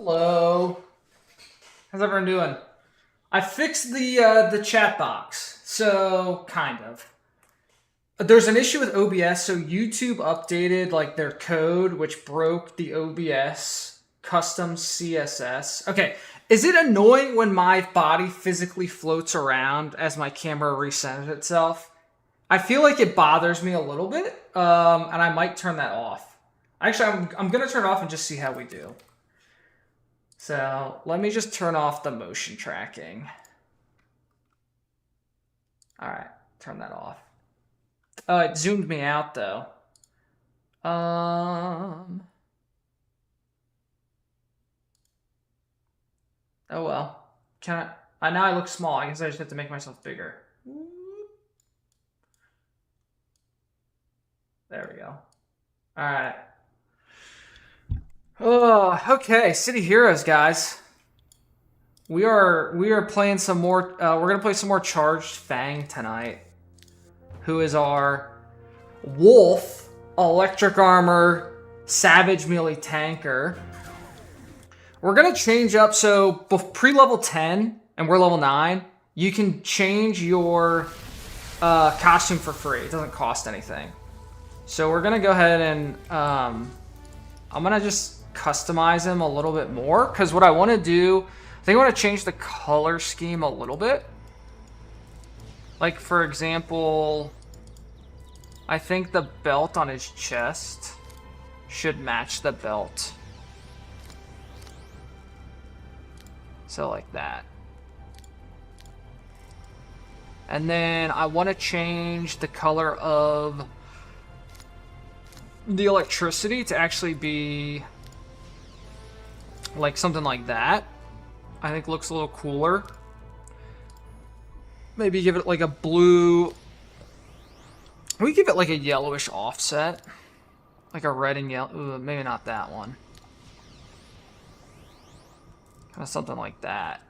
Hello. How's everyone doing? I fixed the chat box, so kind of. There's an issue with OBS, so YouTube updated like their code, which broke the OBS custom CSS. Okay, is it annoying when my body physically floats around as my camera recenters itself? I feel like it bothers me a little bit, and I might turn that off. Actually, I'm gonna turn it off and just see how we do. So let me just turn off the motion tracking. All right, turn that off. It zoomed me out though. Oh well. Can I? Now I look small. I guess I just have to make myself bigger. There we go. All right. Oh, okay. City Heroes, guys. We are playing some more. We're gonna play some more Charged Fang tonight. Who is our Wolf, Electric Armor, Savage Melee Tanker. We're gonna change up. So pre-level 10, and we're level 9. You can change your costume for free. It doesn't cost anything. So we're gonna go ahead and I'm gonna just customize him a little bit more, because what I want to do, I think I want to change the color scheme a little bit. Like, for example, I think the belt on his chest should match the belt. So like that. And then I want to change the color of the electricity to actually be like something like that. I think looks a little cooler. Maybe give it like a blue. We give it like a yellowish offset, like a red and yellow. Ooh, maybe not that one. Kind of something like that.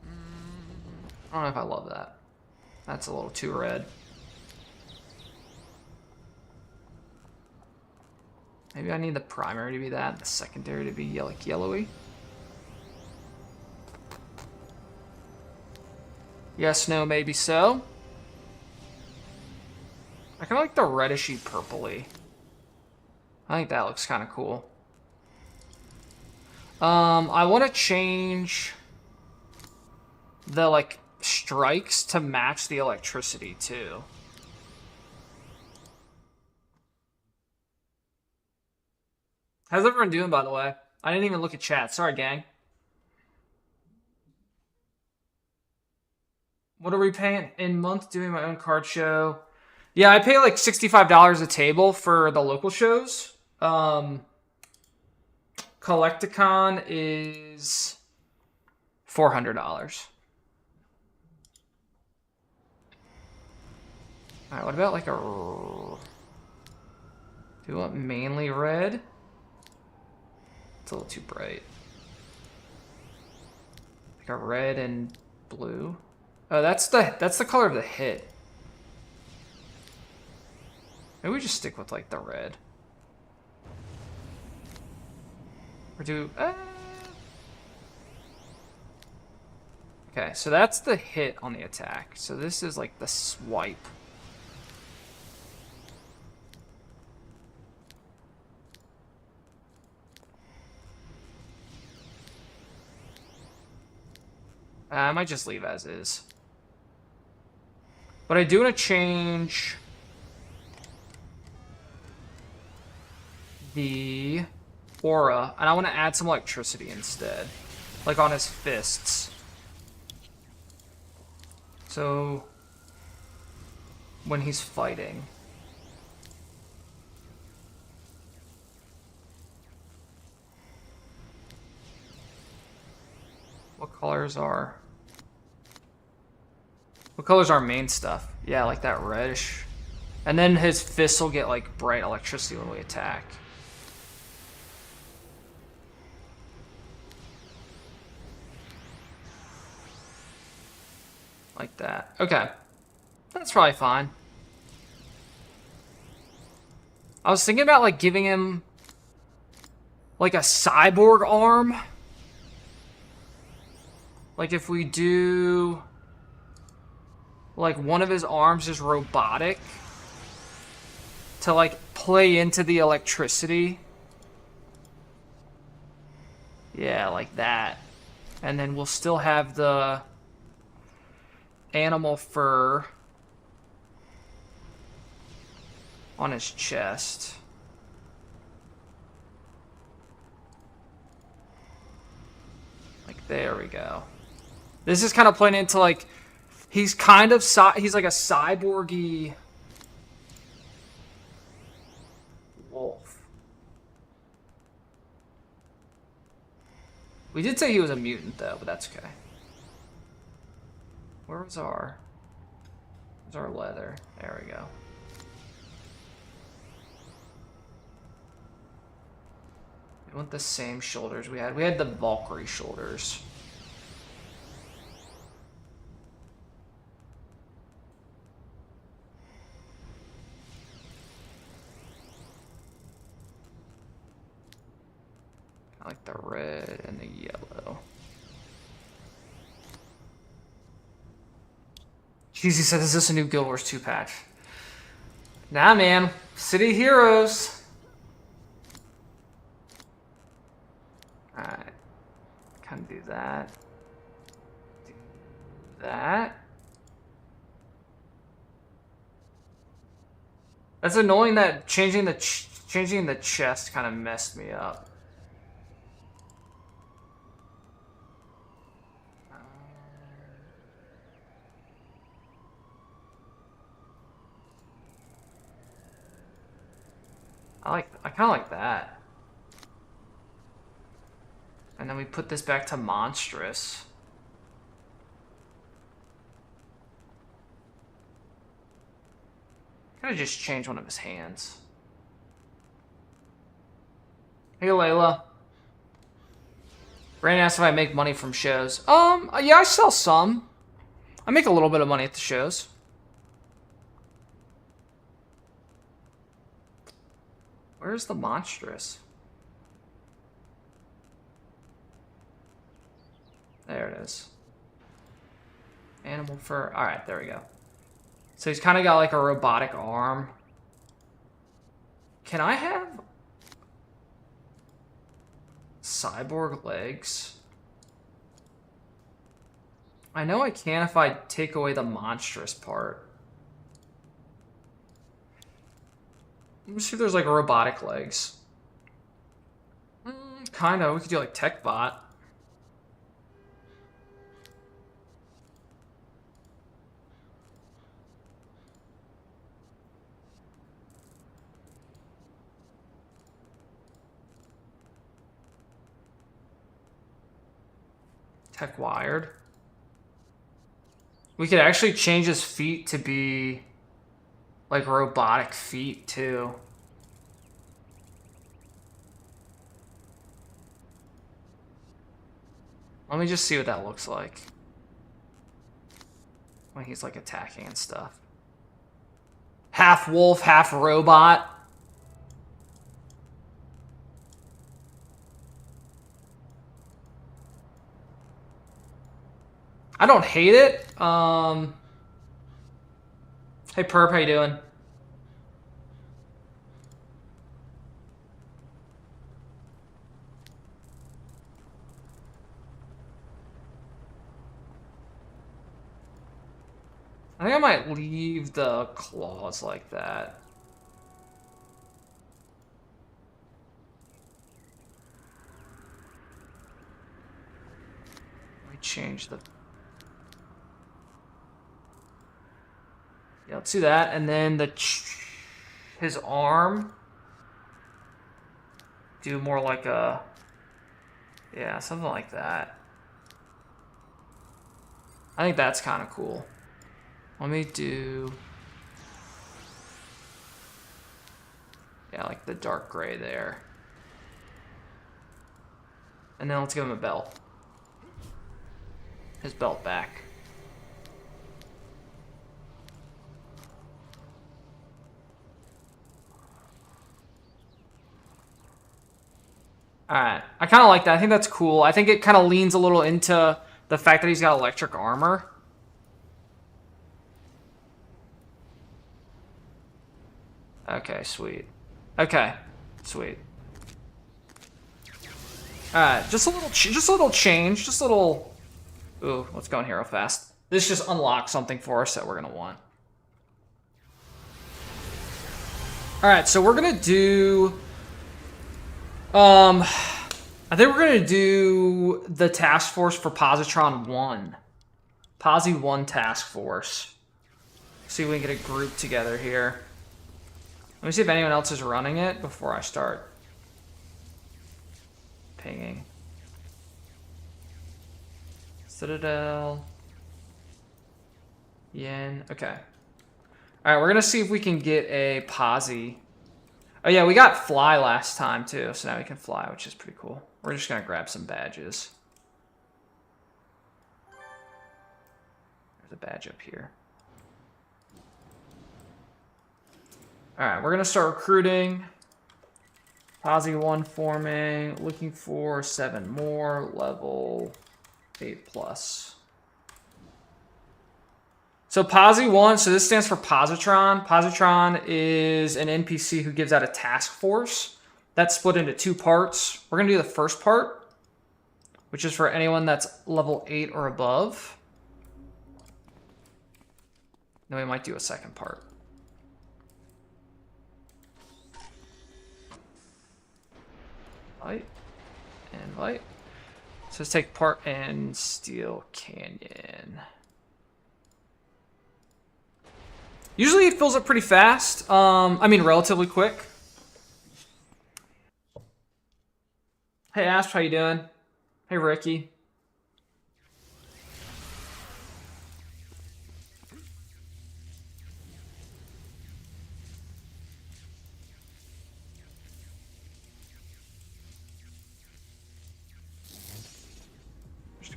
I don't know if I love that. That's a little too red. Maybe I need the primary to be that, and the secondary to be like yellowy. Yes, no, maybe so. I kind of like the reddishy purpley. I think that looks kind of cool. I want to change the like strikes to match the electricity too. How's everyone doing, by the way? I didn't even look at chat. Sorry, gang. What are we paying in month doing my own card show? Yeah, I pay like $65 a table for the local shows. Collecticon is $400. Alright, what about like a... Do we want mainly red? It's a little too bright. Like a red and blue. Oh, that's the color of the hit. Maybe we just stick with like the red. Or do okay, so that's the hit on the attack. So this is like the swipe. I might just leave as is. But I do want to change the aura, and I want to add some electricity instead, like on his fists. So when he's fighting. What colors are our main stuff? Yeah, like that reddish. And then his fists will get like bright electricity when we attack. Like that. Okay. That's probably fine. I was thinking about like giving him like a cyborg arm. Like if we do like one of his arms is robotic to like play into the electricity. Yeah, like that. And then we'll still have the animal fur on his chest. Like, there we go. This is kind of playing into, like, he's kind of, he's like a cyborgy wolf. We did say he was a mutant, though, but that's okay. Where's our leather? There we go. We want the same shoulders we had. We had the Valkyrie shoulders. I like the red and the yellow. Cheesy said, is this a new Guild Wars 2 patch? Nah, man. City Heroes. Alright. Kind of do that. Do that. That's annoying that changing the chest kind of messed me up. I kind of like that. And then we put this back to monstrous. Could have just changed one of his hands. Hey, Layla. Brandon asked if I make money from shows. Yeah, I sell some. I make a little bit of money at the shows. Where's the monstrous? There it is. Animal fur. Alright, there we go. So he's kind of got like a robotic arm. Can I have cyborg legs? I know I can if I take away the monstrous part. Let me see if there's like robotic legs. Kind of. We could do like tech bot. Tech wired. We could actually change his feet to be like robotic feet too. Let me just see what that looks like when he's like attacking and stuff. Half wolf, half robot. I don't hate it. Hey Perp, how you doing? I think I might leave the claws like that. Let me change the... Yeah, let's do that. And then his arm. Do more like a... Yeah, something like that. I think that's kind of cool. Let me do... Yeah, like the dark gray there. And then let's give him a belt. His belt back. Alright. I kind of like that. I think that's cool. I think it kind of leans a little into the fact that he's got electric armor. Okay, sweet. Okay, sweet. Alright, just a little change. Just a little... Ooh, let's go in here real fast. This just unlocks something for us that we're going to want. Alright, so we're going to do... I think we're going to do the task force for Positron 1. Posi 1 task force. See if we can get a group together here. Let me see if anyone else is running it before I start pinging. Citadel. Yin. Okay. Alright, we're going to see if we can get a Posi. Oh yeah, we got fly last time too, so now we can fly, which is pretty cool. We're just going to grab some badges. There's a badge up here. Alright, we're going to start recruiting. Posi 1 forming. Looking for 7 more. Level 8+. So Posi 1, so this stands for Positron. Positron is an NPC who gives out a task force. That's split into 2 parts. We're going to do the first part, which is for anyone that's level 8 or above. Then we might do a second part. Invite. So let's take part in Steel Canyon. Usually it fills up pretty fast. I mean, relatively quick. Hey, Asp, how you doing? Hey, Ricky.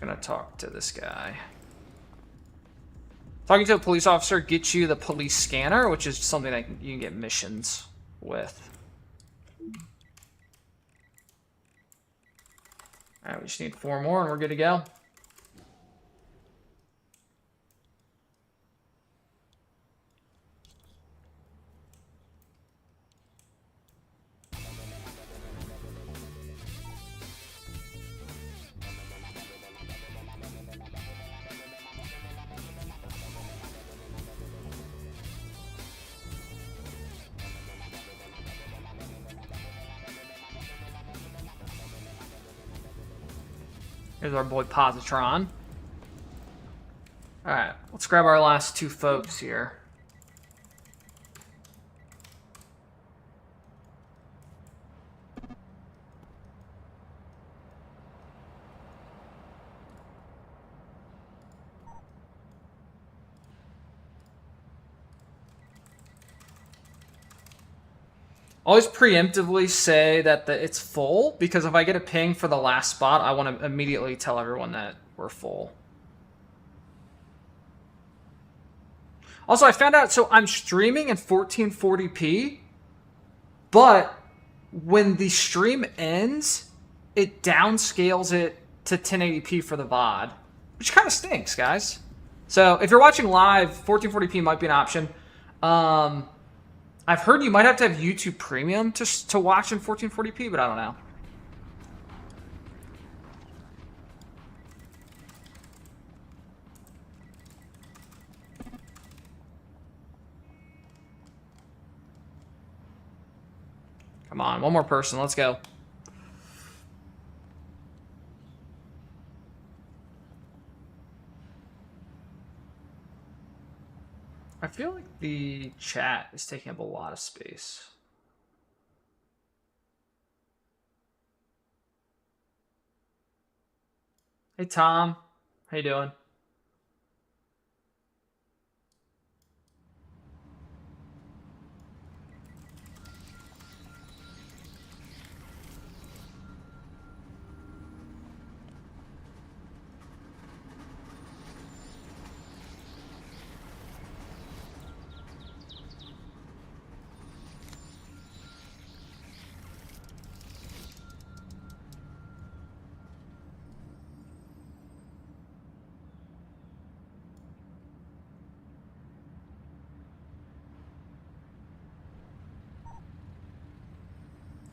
Gonna talk to this guy. Talking to a police officer gets you the police scanner, which is something that you can get missions with. Alright, we just need 4 more and we're good to go. Here's our boy Positron. Alright, let's grab our last 2 folks here. Always preemptively say that it's full, because if I get a ping for the last spot, I want to immediately tell everyone that we're full. Also, I found out, so I'm streaming in 1440p, but when the stream ends, it downscales it to 1080p for the VOD, which kind of stinks, guys. So if you're watching live, 1440p might be an option. I've heard you might have to have YouTube Premium to watch in 1440p, but I don't know. Come on, one more person. Let's go. I feel like the chat is taking up a lot of space. Hey, Tom. How you doing?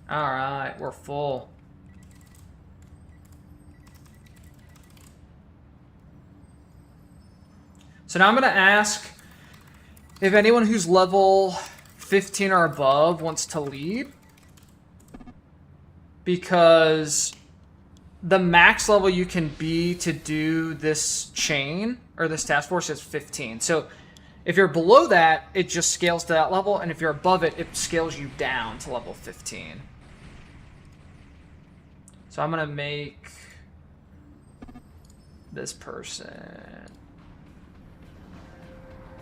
Alright, we're full. So now I'm going to ask if anyone who's level 15 or above wants to lead. Because the max level you can be to do this chain, or this task force, is 15. So if you're below that, it just scales to that level, and if you're above it, it scales you down to level 15. So I'm going to make this person...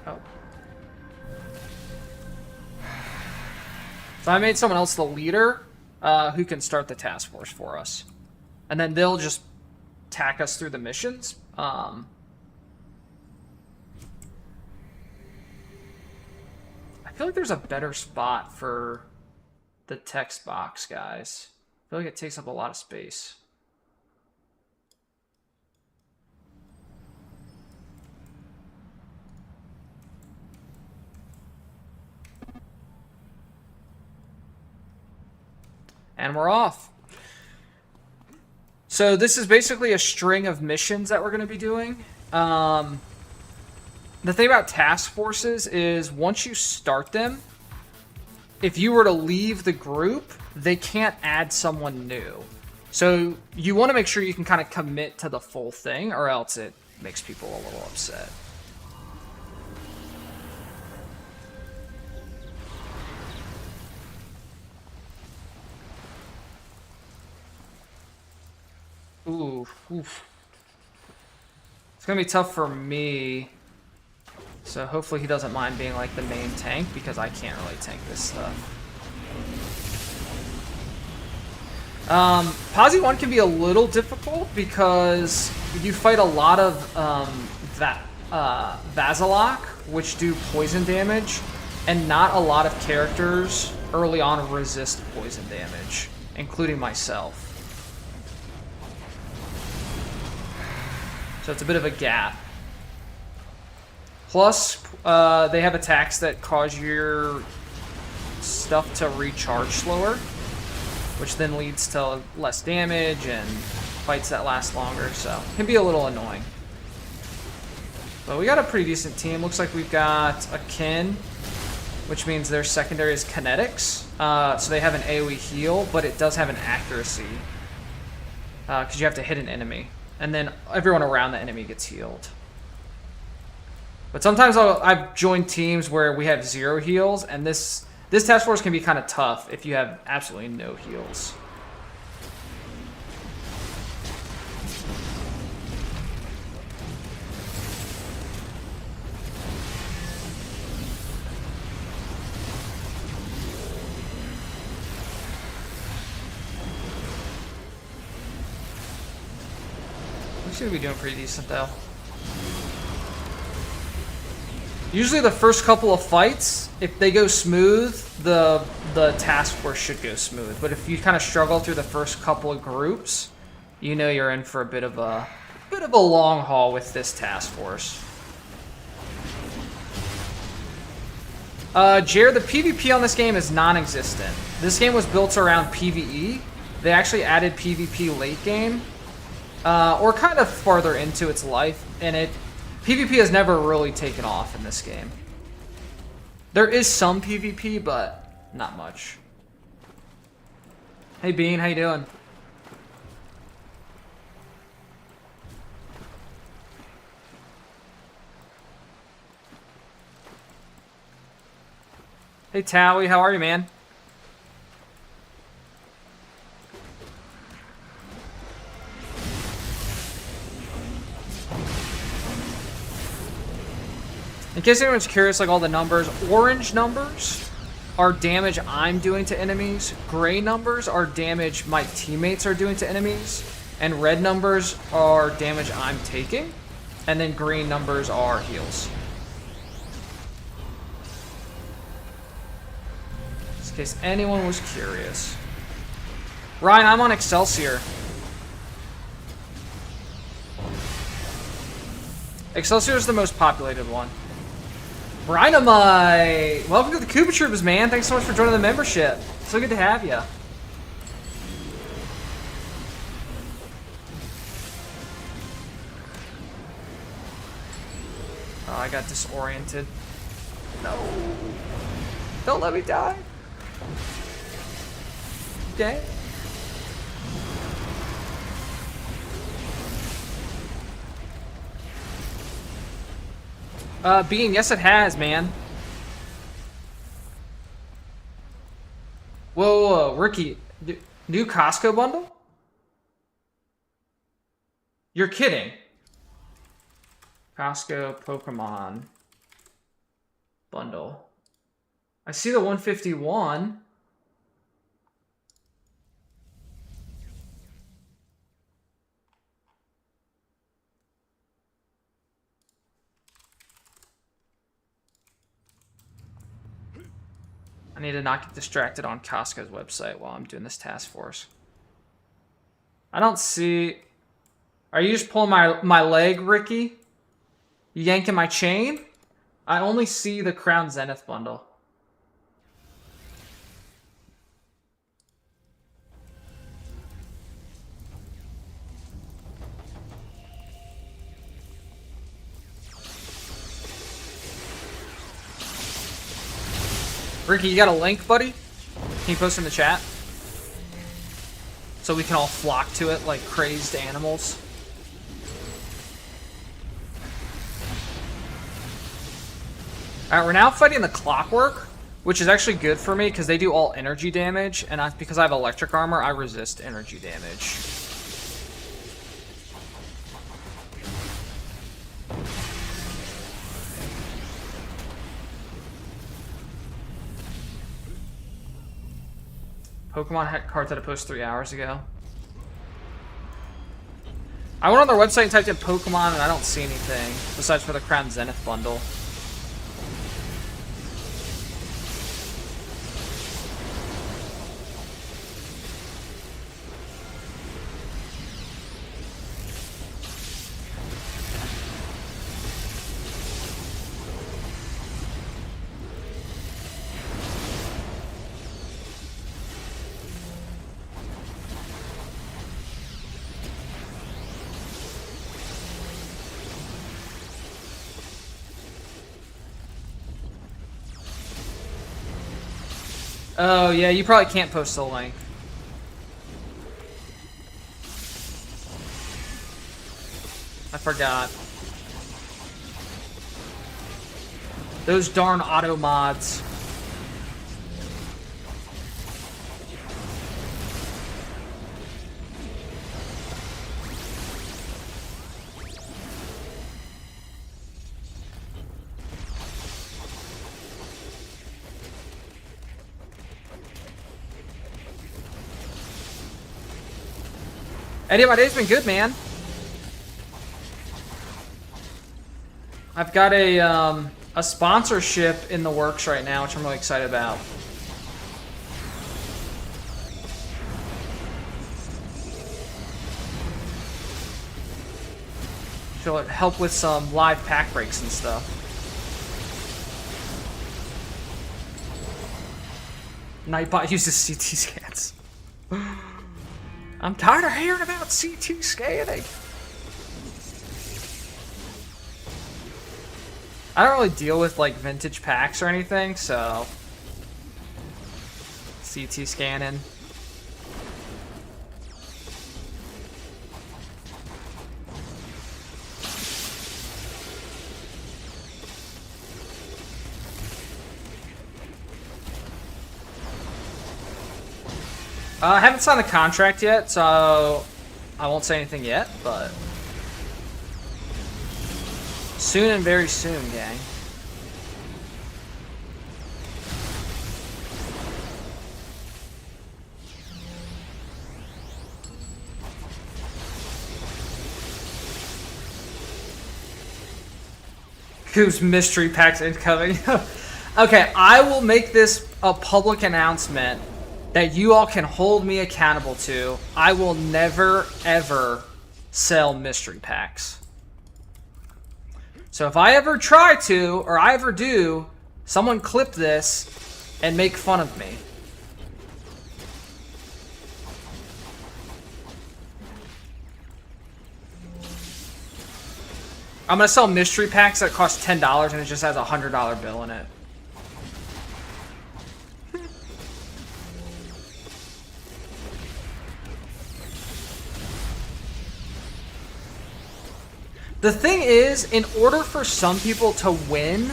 Oh. So I made someone else the leader, who can start the task force for us. And then they'll just tack us through the missions. I feel like there's a better spot for the text box, guys. I feel like it takes up a lot of space. And we're off. So this is basically a string of missions that we're going to be doing. The thing about task forces is once you start them, if you were to leave the group, they can't add someone new. So you want to make sure you can kind of commit to the full thing, or else it makes people a little upset. Ooh, oof. It's gonna be tough for me. So hopefully he doesn't mind being like the main tank, because I can't really tank this stuff. Posi 1 can be a little difficult because you fight a lot of Vasilok, which do poison damage, and not a lot of characters early on resist poison damage, including myself. So it's a bit of a gap. Plus, they have attacks that cause your stuff to recharge slower, which then leads to less damage and fights that last longer, so it can be a little annoying. But we got a pretty decent team. Looks like we've got a kin, which means their secondary is kinetics. So they have an AoE heal, but it does have an accuracy, because you have to hit an enemy. And then everyone around the enemy gets healed. But sometimes I've joined teams where we have 0 heals, and this task force can be kind of tough if you have absolutely no heals. We should be doing pretty decent though. Usually the first couple of fights, if they go smooth, the task force should go smooth. But if you kind of struggle through the first couple of groups, you know you're in for a bit of a long haul with this task force. Jared, the PvP on this game is non-existent. This game was built around PvE. They actually added PvP late game, or kind of farther into its life, and PvP has never really taken off in this game. There is some PvP, but not much. Hey Bean, how you doing? Hey Towie, how are you, man? In case anyone's curious, like all the numbers, orange numbers are damage I'm doing to enemies, gray numbers are damage my teammates are doing to enemies, and red numbers are damage I'm taking, and then green numbers are heals. Just in case anyone was curious. Ryan, I'm on Excelsior. Excelsior is the most populated one. Rhinomite! Welcome to the Coop Troopers, man. Thanks so much for joining the membership. So good to have you. Oh, I got disoriented. No. Don't let me die. Okay. Bean, yes it has, man. Whoa, Ricky. New Costco bundle? You're kidding. Costco Pokemon bundle. I see the 151. I need to not get distracted on Costco's website while I'm doing this task force. I don't see... Are you just pulling my leg, Ricky? You yanking my chain? I only see the Crown Zenith bundle. Ricky, you got a link, buddy? Can you post in the chat? So we can all flock to it like crazed animals. Alright, we're now fighting the Clockwork, which is actually good for me because they do all energy damage, and because I have electric armor, I resist energy damage. Pokemon had cards that I posted 3 hours ago. I went on their website and typed in Pokemon and I don't see anything besides for the Crown Zenith bundle. Oh, yeah, you probably can't post the link. I forgot. Those darn auto mods. Eddie, my day's been good, man. I've got a sponsorship in the works right now, which I'm really excited about. She'll help with some live pack breaks and stuff. Nightbot uses CT scans. I'm tired of hearing about CT scanning. I don't really deal with like vintage packs or anything, so CT scanning. I haven't signed the contract yet, so I won't say anything yet, but soon and very soon, gang. Coop's mystery packs incoming. Okay, I will make this a public announcement that you all can hold me accountable to. I will never, ever sell mystery packs. So if I ever try to, or I ever do, someone clip this and make fun of me. I'm gonna sell mystery packs that cost $10 and it just has a $100 bill in it. The thing is, in order for some people to win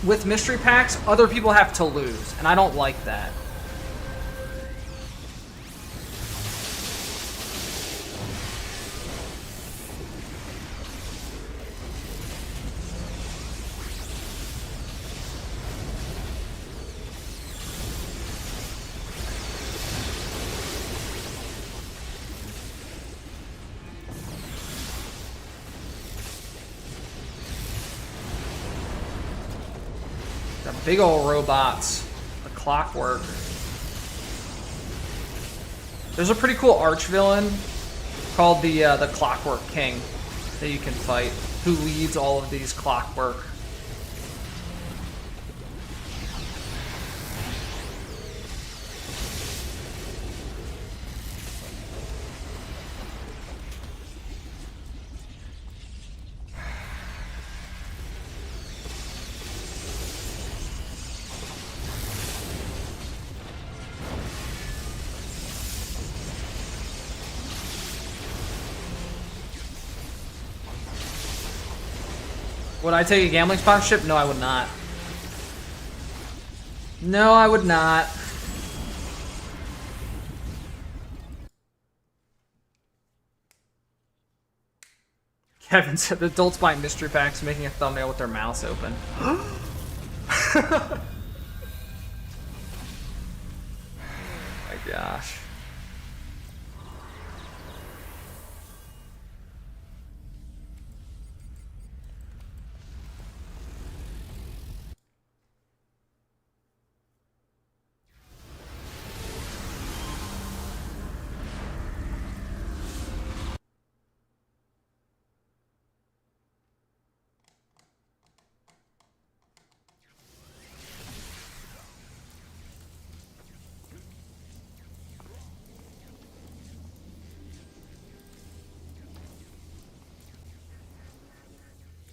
with mystery packs, other people have to lose, and I don't like that. Big old robots. The clockwork. There's a pretty cool arch villain called the Clockwork King that you can fight, who leads all of these clockwork. Would I take a gambling sponsorship? No, I would not. No, I would not. Kevin said the adults buying mystery packs, making a thumbnail with their mouths open. My gosh.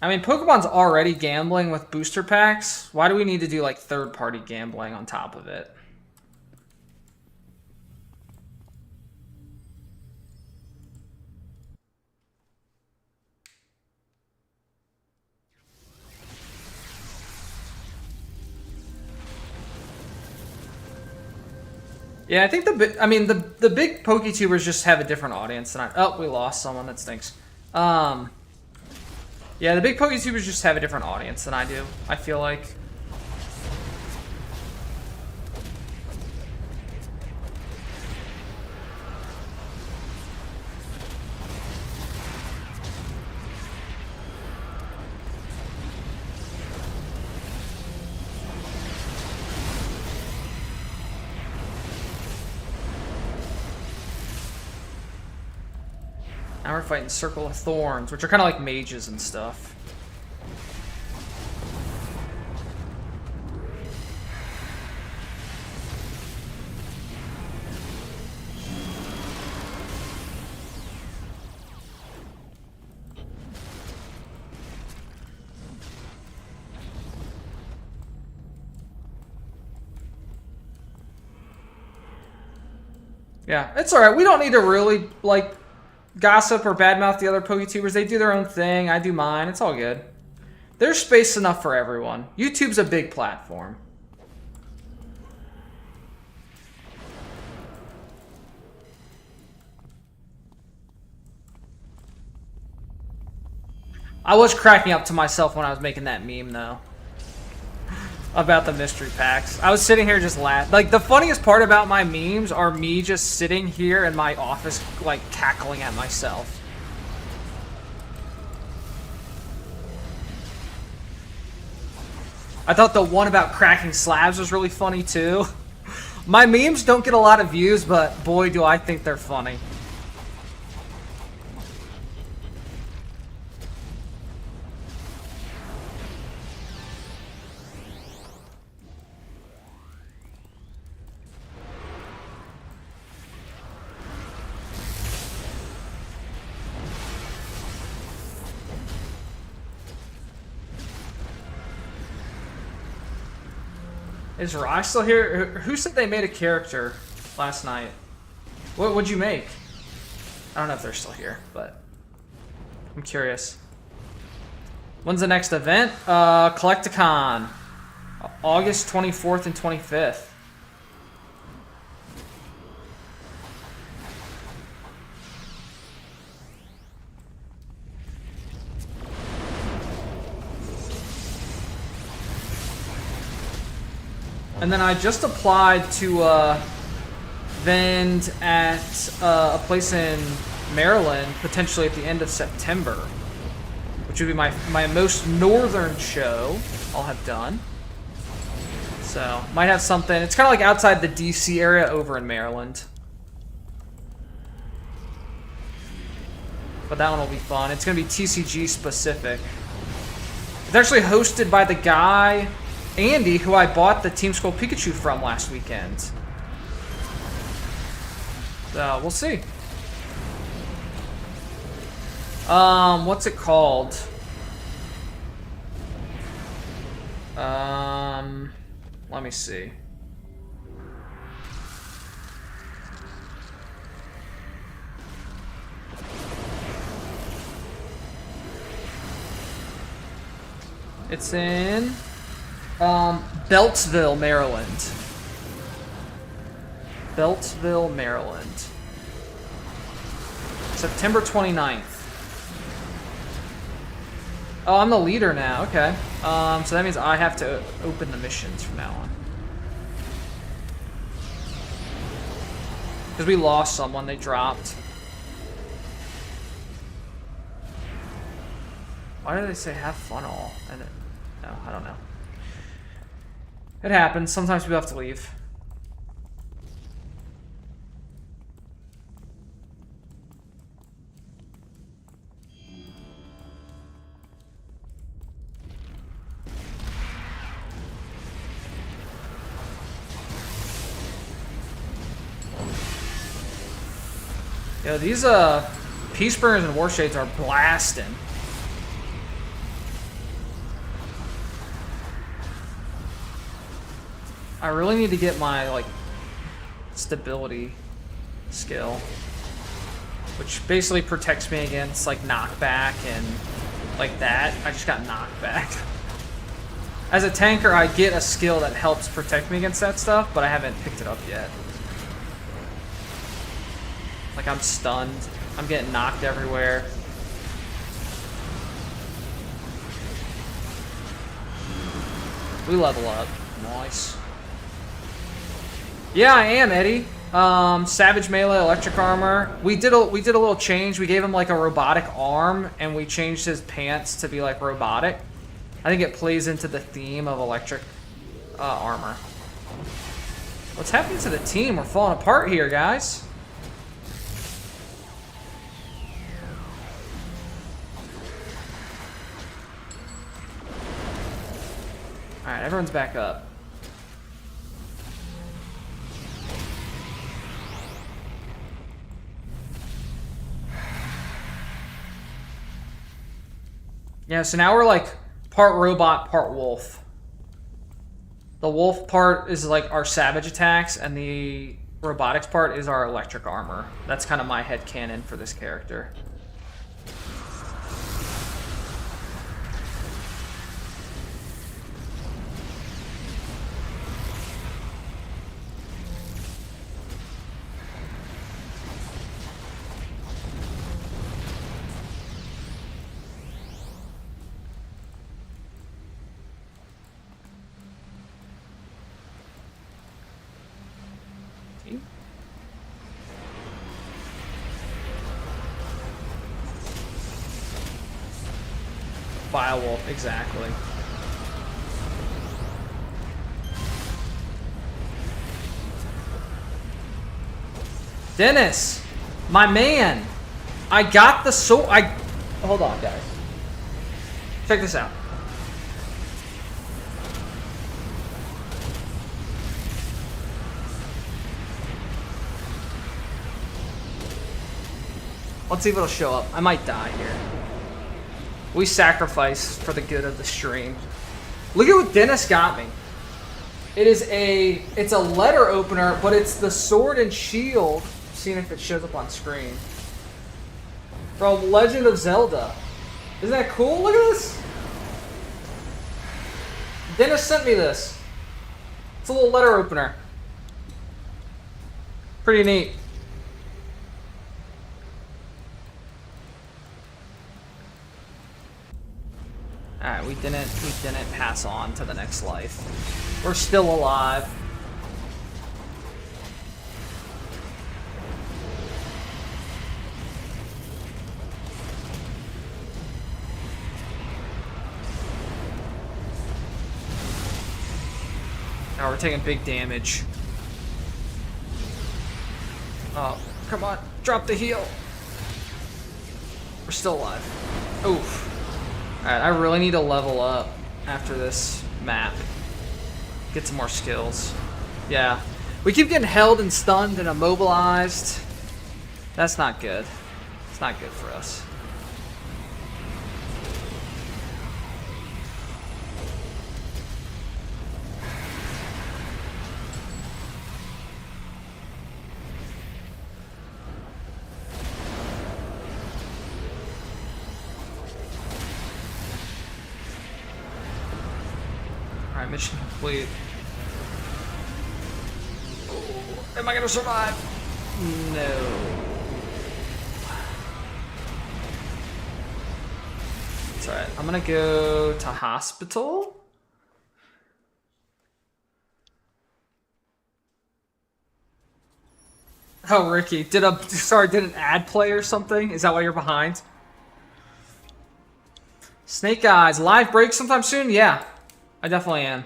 I mean, Pokemon's already gambling with booster packs. Why do we need to do, like, third-party gambling on top of it? Yeah, I think the big PokeTubers just have a different audience than I... Oh, we lost someone. That stinks. Yeah, the big PokeTubers just have a different audience than I do, I feel like. Now we're fighting Circle of Thorns, which are kind of like mages and stuff. Yeah, it's alright. We don't need to really, like, gossip or badmouth the other PokeTubers. They do their own thing. I do mine. It's all good. There's space enough for everyone. YouTube's a big platform. I was cracking up to myself when I was making that meme, though. About the mystery packs. I was sitting here just laughing. Like, the funniest part about my memes are me just sitting here in my office, like, cackling at myself. I thought the one about cracking slabs was really funny, too. My memes don't get a lot of views, but boy, do I think they're funny. Is Rye still here? Who said they made a character last night? What'd you make? I don't know if they're still here, but I'm curious. When's the next event? Collecticon. August 24th and 25th. And then I just applied to vend at a place in Maryland, potentially at the end of September, which would be my most northern show I'll have done. So, might have something. It's kind of like outside the DC area over in Maryland. But that one will be fun. It's going to be TCG specific. It's actually hosted by the guy, Andy, who I bought the Team Skull Pikachu from last weekend. So, we'll see. What's it called? Let me see. It's in Beltsville, Maryland. Beltsville, Maryland. September 29th. Oh, I'm the leader now. Okay. So that means I have to open the missions from now on. Because we lost someone, they dropped. Why did they say have fun all? No, I don't know. It happens. Sometimes people have to leave. Yo, these Peace Burners and War Shades are blasting. I really need to get my like stability skill, which basically protects me against like knockback and like that. I just got knocked back. As a tanker, I get a skill that helps protect me against that stuff, but I haven't picked it up yet. Like, I'm stunned. I'm getting knocked everywhere. We level up. Nice. Yeah, I am, Eddie. Savage melee, electric armor. We did a little change. We gave him like a robotic arm, and we changed his pants to be like robotic. I think it plays into the theme of electric armor. What's happening to the team? We're falling apart here, guys. Alright, everyone's back up. Yeah, so now we're like part robot, part wolf. The wolf part is like our savage attacks, and the robotics part is our electric armor. That's kind of my headcanon for this character. Wolf, exactly. Dennis, my man, I got the hold on, guys. Check this out. Let's see if it'll show up. I might die here. We sacrifice for the good of the stream. Look at what Dennis got me. It's a letter opener, but it's the sword and shield. Seeing if it shows up on screen. From Legend of Zelda. Isn't that cool? Look at this. Dennis sent me this. It's a little letter opener. Pretty neat. Alright, we didn't pass on to the next life. We're still alive. Now we're taking big damage. Oh, come on. Drop the heal. We're still alive. Oof. Alright, I really need to level up after this map. Get some more skills. Yeah. We keep getting held and stunned and immobilized. That's not good. It's not good for us. Alright, mission complete. Oh, am I gonna survive? No. It's alright. I'm gonna go to hospital. Oh, Ricky, did an ad play or something? Is that why you're behind? Snake Eyes, live break sometime soon? Yeah. I definitely am.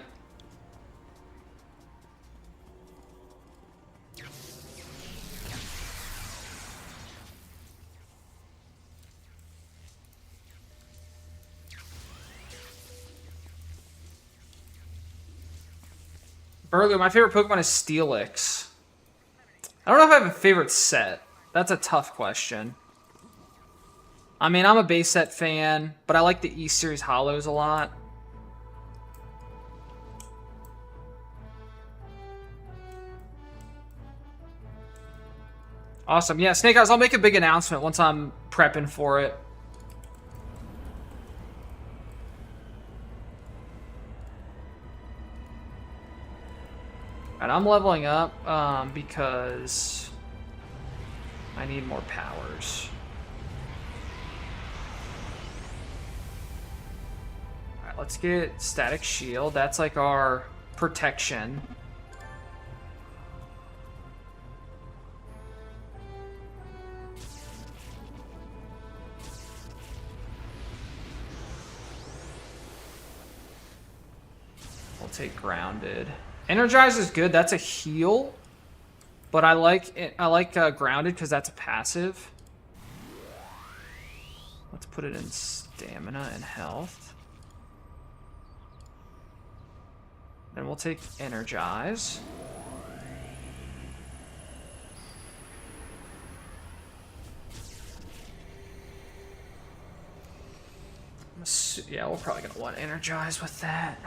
Burglar, my favorite Pokemon is Steelix. I don't know if I have a favorite set. That's a tough question. I mean, I'm a base set fan, but I like the East Series Hollows a lot. Awesome. Yeah, Snake Eyes, I'll make a big announcement once I'm prepping for it. And I'm leveling up because I need more powers. Alright, let's get Static Shield. That's like our protection. We'll take Grounded. Energize is good. That's a heal, but I like Grounded because that's a passive. Let's put it in Stamina and Health. Then we'll take Energize. Yeah, we're probably gonna want Energize with that.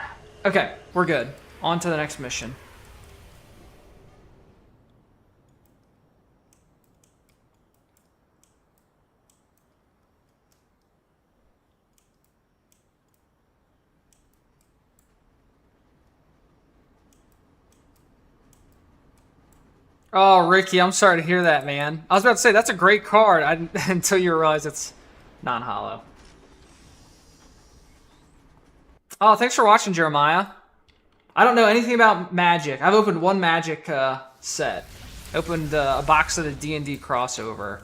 Okay, we're good. On to the next mission. Oh, Ricky, I'm sorry to hear that, man. I was about to say, that's a great card until you realize it's non-hollow. Oh, thanks for watching, Jeremiah. I don't know anything about Magic. I've opened one Magic set. Opened a box of the D&D crossover.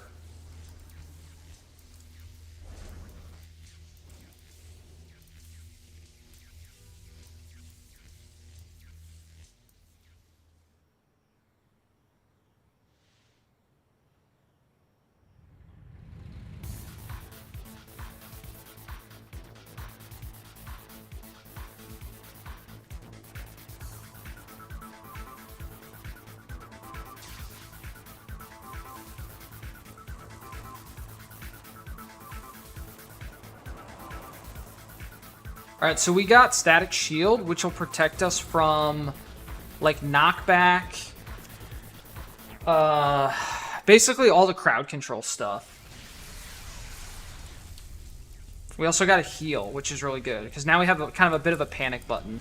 Alright, so we got Static Shield, which will protect us from like knockback, basically all the crowd control stuff. We also got a heal, which is really good, because now we have kind of a bit of a panic button.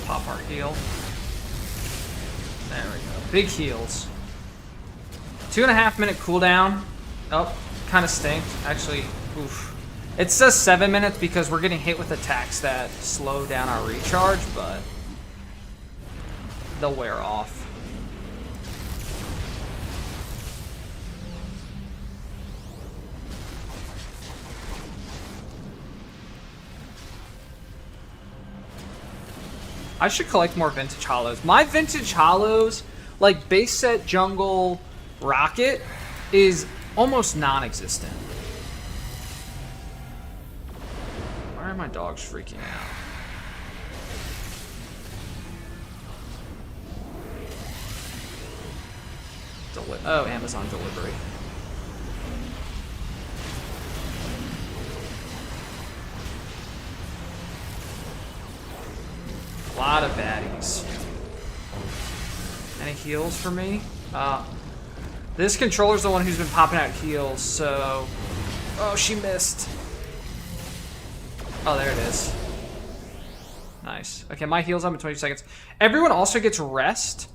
Pop our heal. There we go. Big heals. 2.5 minute cooldown. Oh, kind of stinks. Actually, oof. It says 7 minutes because we're getting hit with attacks that slow down our recharge, but they'll wear off. I should collect more vintage hollows. My vintage hollows, like base set jungle rocket, is almost non-existent. Why are my dogs freaking out? Oh, Amazon delivery. A lot of baddies. Any heals for me? This controller's the one who's been popping out heals, so... Oh, she missed. Oh, there it is. Nice. Okay, my heal's up in 20 seconds. Everyone also gets rest.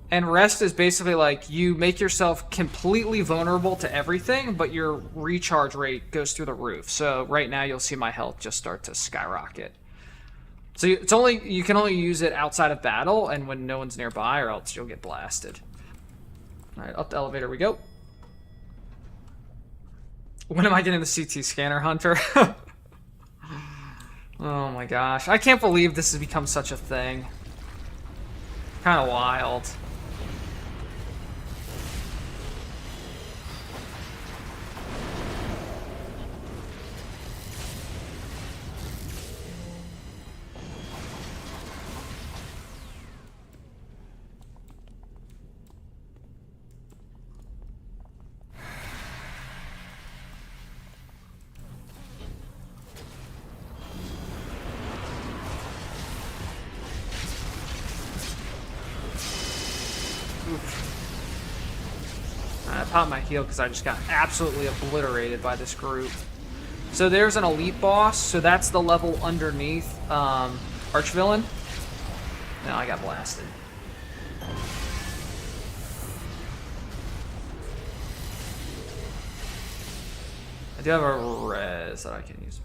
And rest is basically like you make yourself completely vulnerable to everything, but your recharge rate goes through the roof. So right now you'll see my health just start to skyrocket. So you can only use it outside of battle and when no one's nearby, or else you'll get blasted. All right, up the elevator we go. When am I getting the CT scanner, Hunter? Oh my gosh, I can't believe this has become such a thing. Kind of wild. I popped my heal because I just got absolutely obliterated by this group. So there's an elite boss, so that's the level underneath Archvillain. Now I got blasted. I do have a res that I can use.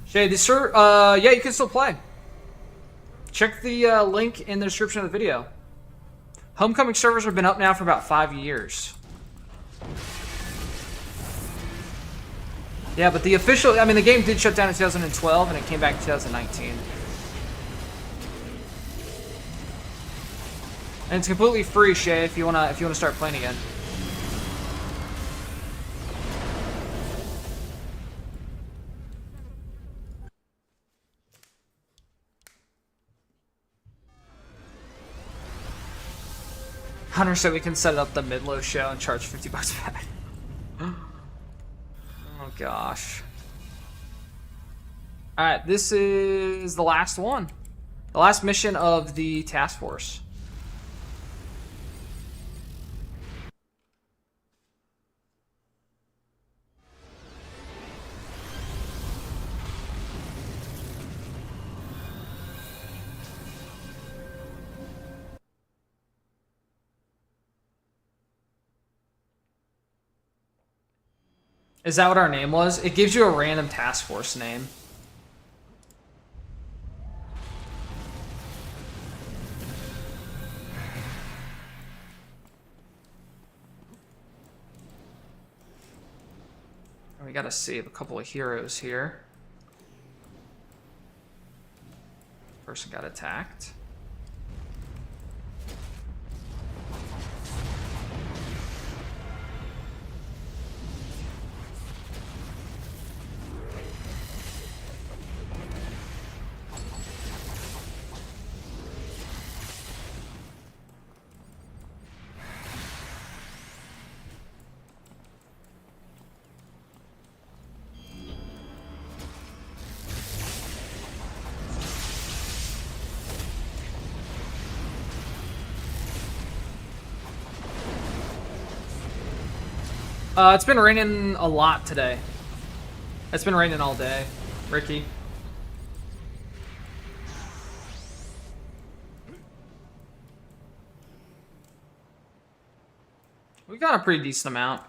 Shade, sir, yeah, you can still play. Check the link in the description of the video. Homecoming servers have been up now for about 5 years. Yeah, but the official, I mean, the game did shut down in 2012 and it came back in 2019. And it's completely free, Shay, if you wanna start playing again. Hunter said we can set up the mid-low show and charge 50 bucks back. Oh gosh. Alright, this is the last one. The last mission of the task force. Is that what our name was? It gives you a random task force name. gotta save a couple of heroes here. Person got attacked. It's been raining a lot today. It's been raining all day, Ricky. We got a pretty decent amount.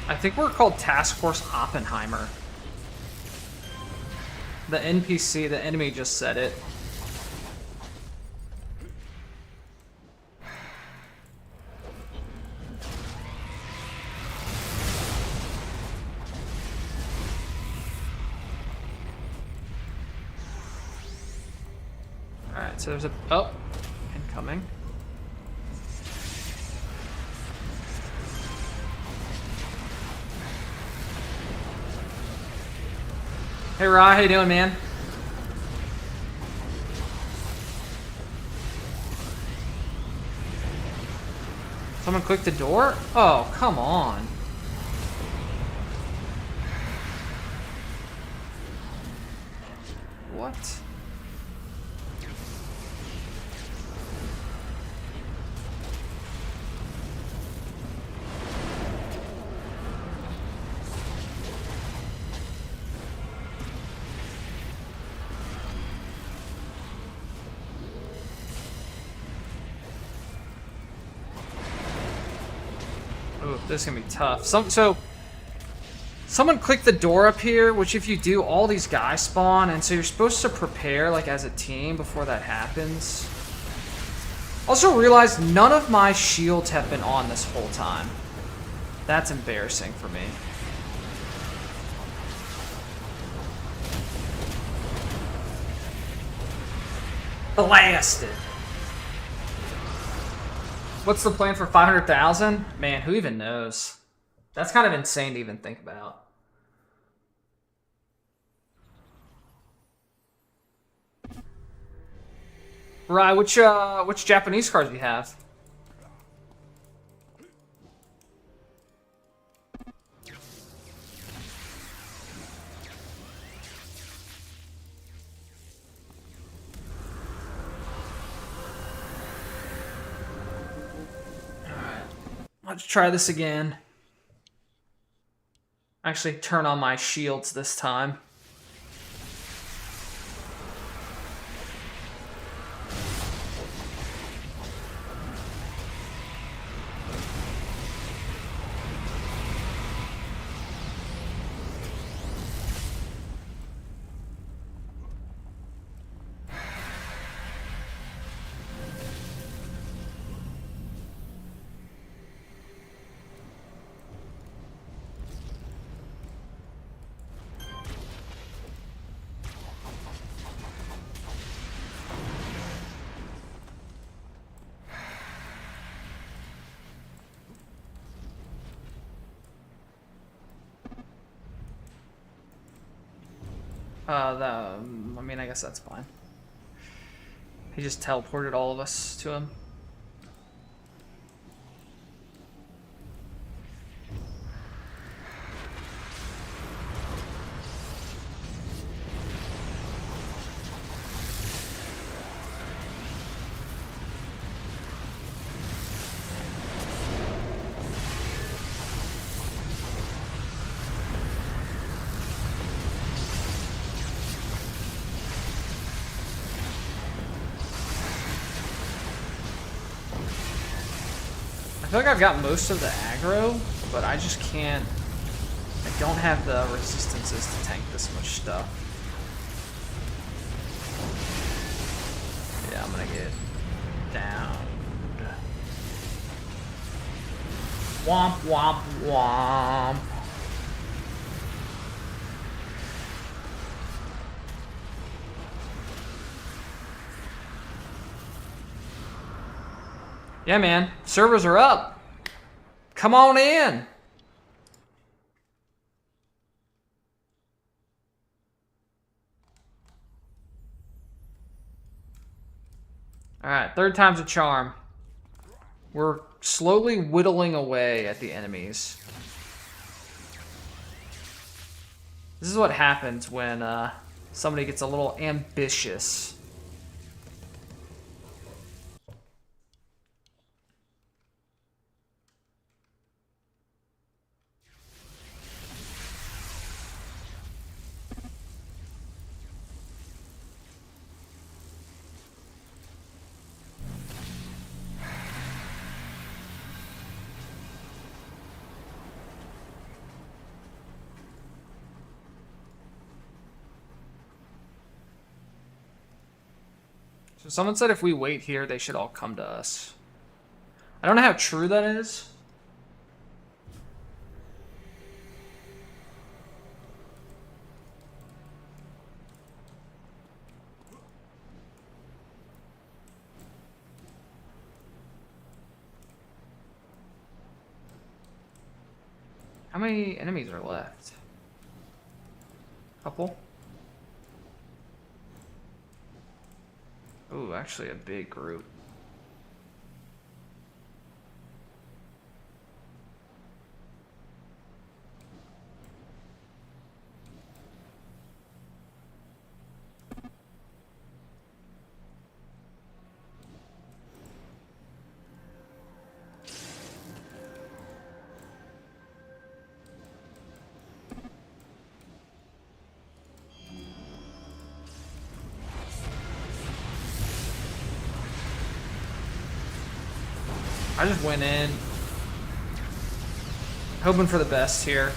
I think we're called Task Force Oppenheimer. The NPC, the enemy just said it. Alright, so there's a... Oh, incoming. Hey Ra, how you doing, man? Someone clicked the door? Oh, come on. What? Oh, this is gonna be tough. So someone clicked the door up here, which if you do, all these guys spawn, and so you're supposed to prepare like as a team before that happens. Also realized none of my shields have been on this whole time. That's embarrassing for me. Blasted. What's the plan for 500,000? Man, who even knows? That's kind of insane to even think about. Right, which Japanese cards do you have? Let's try this again. Actually, turn on my shields this time. I mean, I guess that's fine. He just teleported all of us to him. I feel like I've got most of the aggro, but I just can't I don't have the resistances to tank this much stuff. Yeah, I'm gonna get down. Womp, womp, womp. Yeah, man. Servers are up. Come on in. Alright, third time's a charm. We're slowly whittling away at the enemies. This is what happens when somebody gets a little ambitious. So someone said if we wait here, they should all come to us. I don't know how true that is. How many enemies are left? Couple? Ooh, actually a big group. I just went in, hoping for the best here.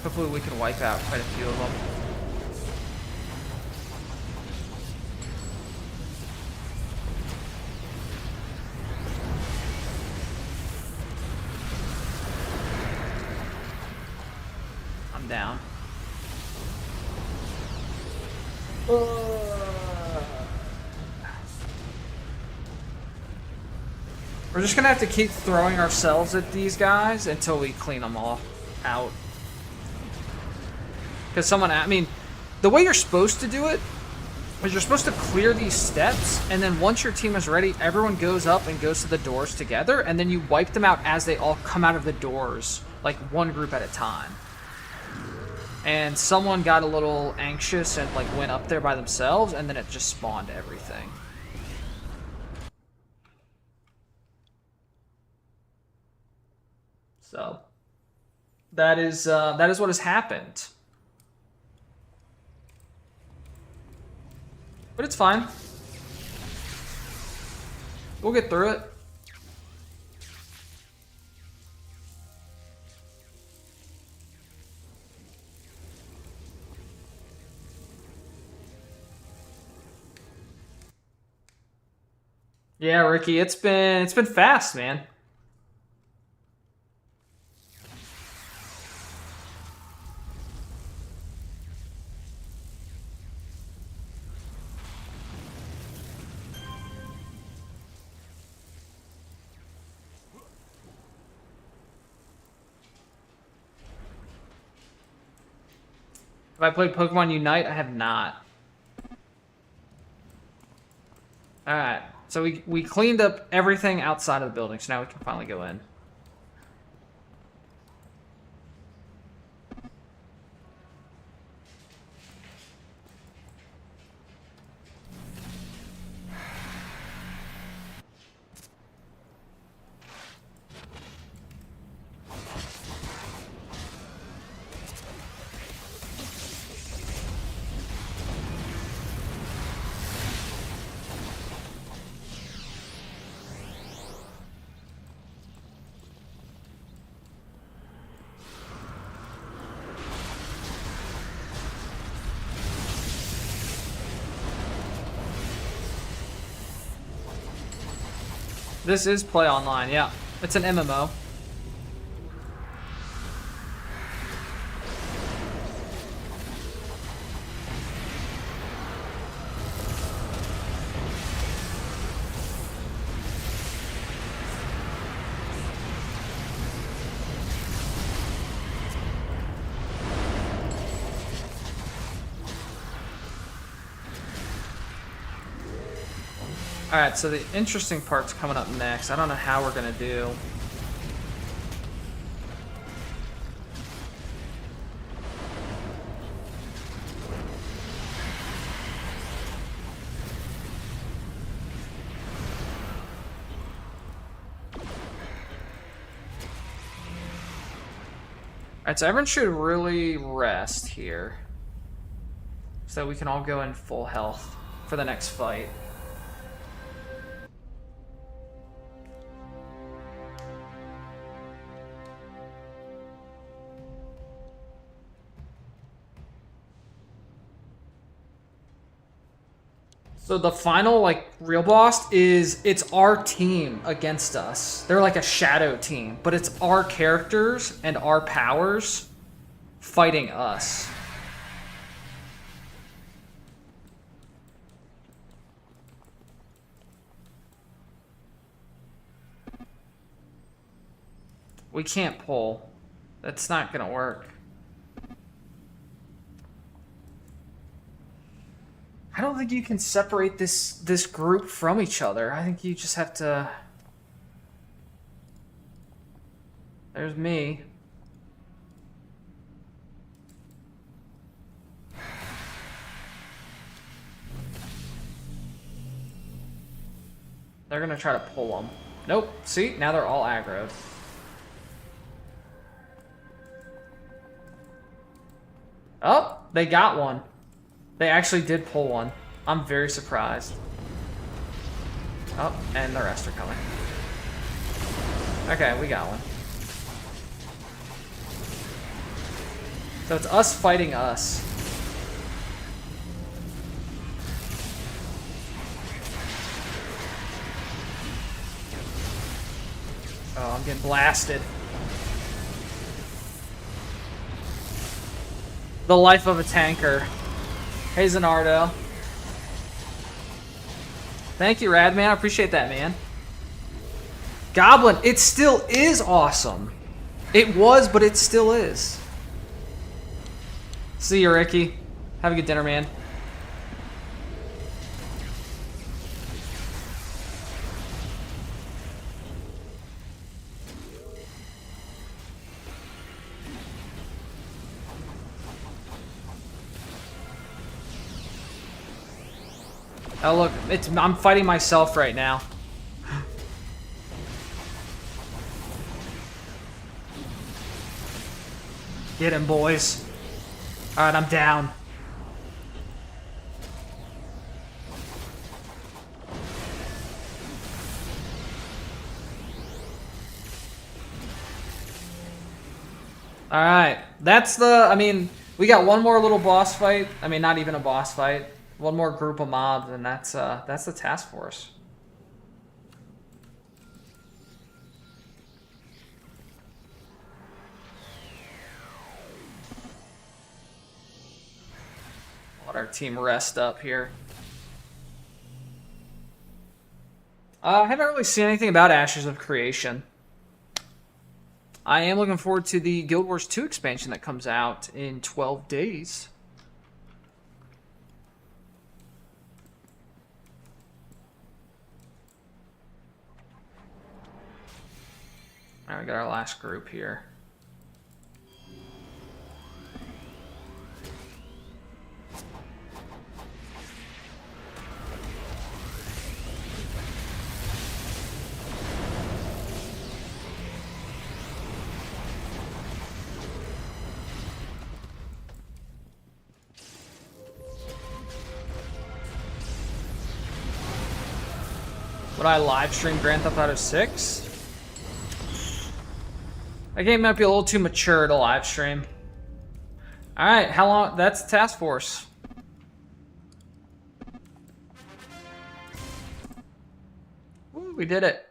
Hopefully we can wipe out quite a few of them. I'm down. We're just gonna have to keep throwing ourselves at these guys until we clean them all out. Because I mean, the way you're supposed to do it is you're supposed to clear these steps, and then once your team is ready, everyone goes up and goes to the doors together, and then you wipe them out as they all come out of the doors, like one group at a time. And someone got a little anxious and like went up there by themselves, and then it just spawned everything. So that is what has happened. But it's fine. We'll get through it. Yeah, Ricky, it's been fast, man. Have I played Pokemon Unite? I have not. Alright, so we cleaned up everything outside of the building, so now we can finally go in. This is play online, yeah. It's an MMO. Alright, so the interesting part's coming up next. I don't know how we're gonna do. Alright, so everyone should really rest here. So we can all go in full health for the next fight. So the final, like, real boss is, it's our team against us. They're like a shadow team, but it's our characters and our powers fighting us. We can't pull. That's not gonna work. I don't think you can separate this group from each other. I think you just have to... There's me. They're gonna try to pull them. Nope. See? Now they're all aggroed. Oh, they got one. They actually did pull one. I'm very surprised. Oh, and the rest are coming. Okay, we got one. So it's us fighting us. Oh, I'm getting blasted. The life of a tanker. Hey, Zanardo. Thank you, Radman. I appreciate that, man. Goblin, it still is awesome. It was, but it still is. See you, Ricky. Have a good dinner, man. Oh look, I'm fighting myself right now. Get him, boys. Alright, I'm down. Alright, that's the, I mean, we got one more little boss fight. I mean, not even a boss fight. One more group of mobs, and that's the task force. Let our team rest up here. I haven't really seen anything about Ashes of Creation. I am looking forward to the Guild Wars 2 expansion that comes out in 12 days. Alright, we got our last group here. Would I live stream Grand Theft Auto 6? That game might be a little too mature to live stream. Alright, how long? That's the task force. Woo, we did it.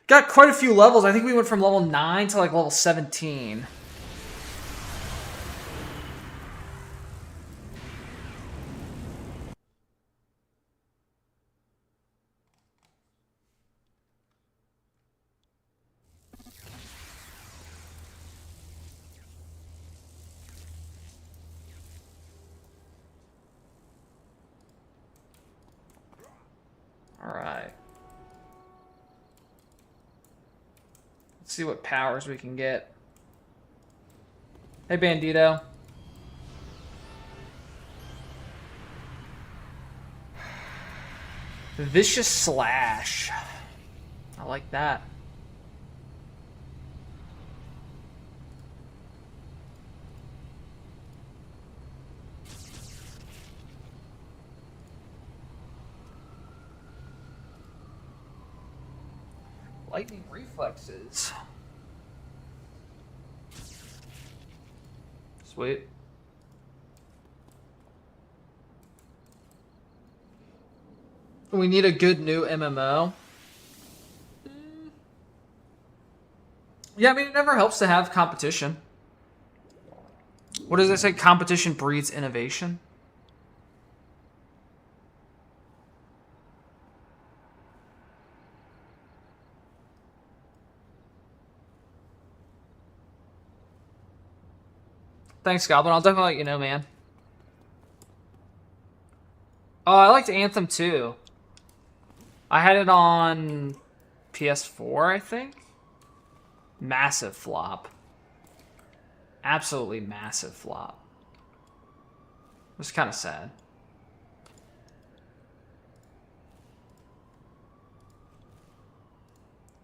Got quite a few levels. I think we went from level 9 to like level 17. Alright. Let's see what powers we can get. Hey, Bandito. Vicious Slash. I like that. Lightning reflexes. Sweet. We need a good new MMO. Yeah, I mean, it never helps to have competition. What does it say? Competition breeds innovation. Thanks, Goblin. I'll definitely let you know, man. Oh, I liked Anthem too. I had it on PS4, I think. Massive flop. Absolutely massive flop. It was kind of sad.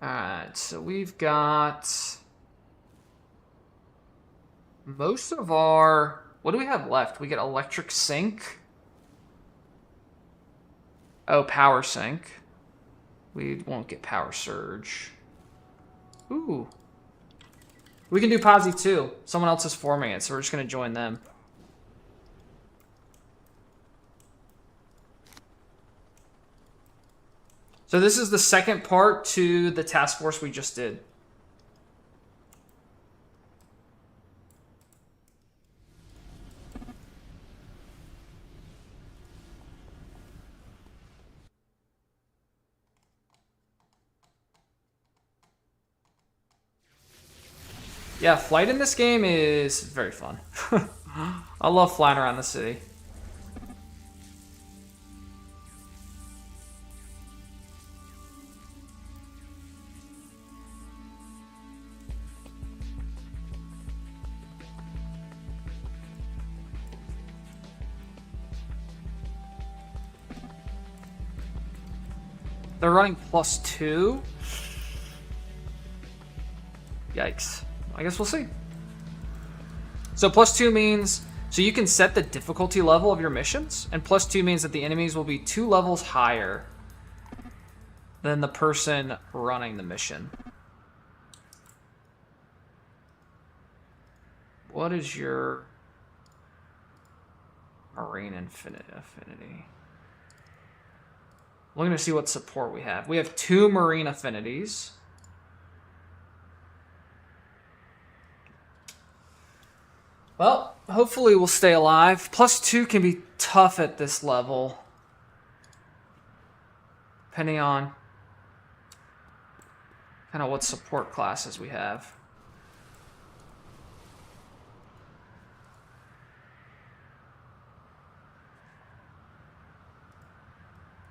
Alright, so we've got most of our... What do we have left? We get Electric Sync. Oh, Power Sync. We won't get Power Surge. Ooh. We can do Posi too. Someone else is forming it, so we're just going to join them. So this is the second part to the task force we just did. Yeah, flight in this game is very fun. I love flying around the city. They're running +2. Yikes. I guess we'll see. So +2 means, so you can set the difficulty level of your missions, and +2 means that the enemies will be 2 levels higher than the person running the mission. What is your Marine affinity? We're going to see what support we have. We have 2 Marine affinities. Well, hopefully we'll stay alive. +2 can be tough at this level. Depending on kind of what support classes we have.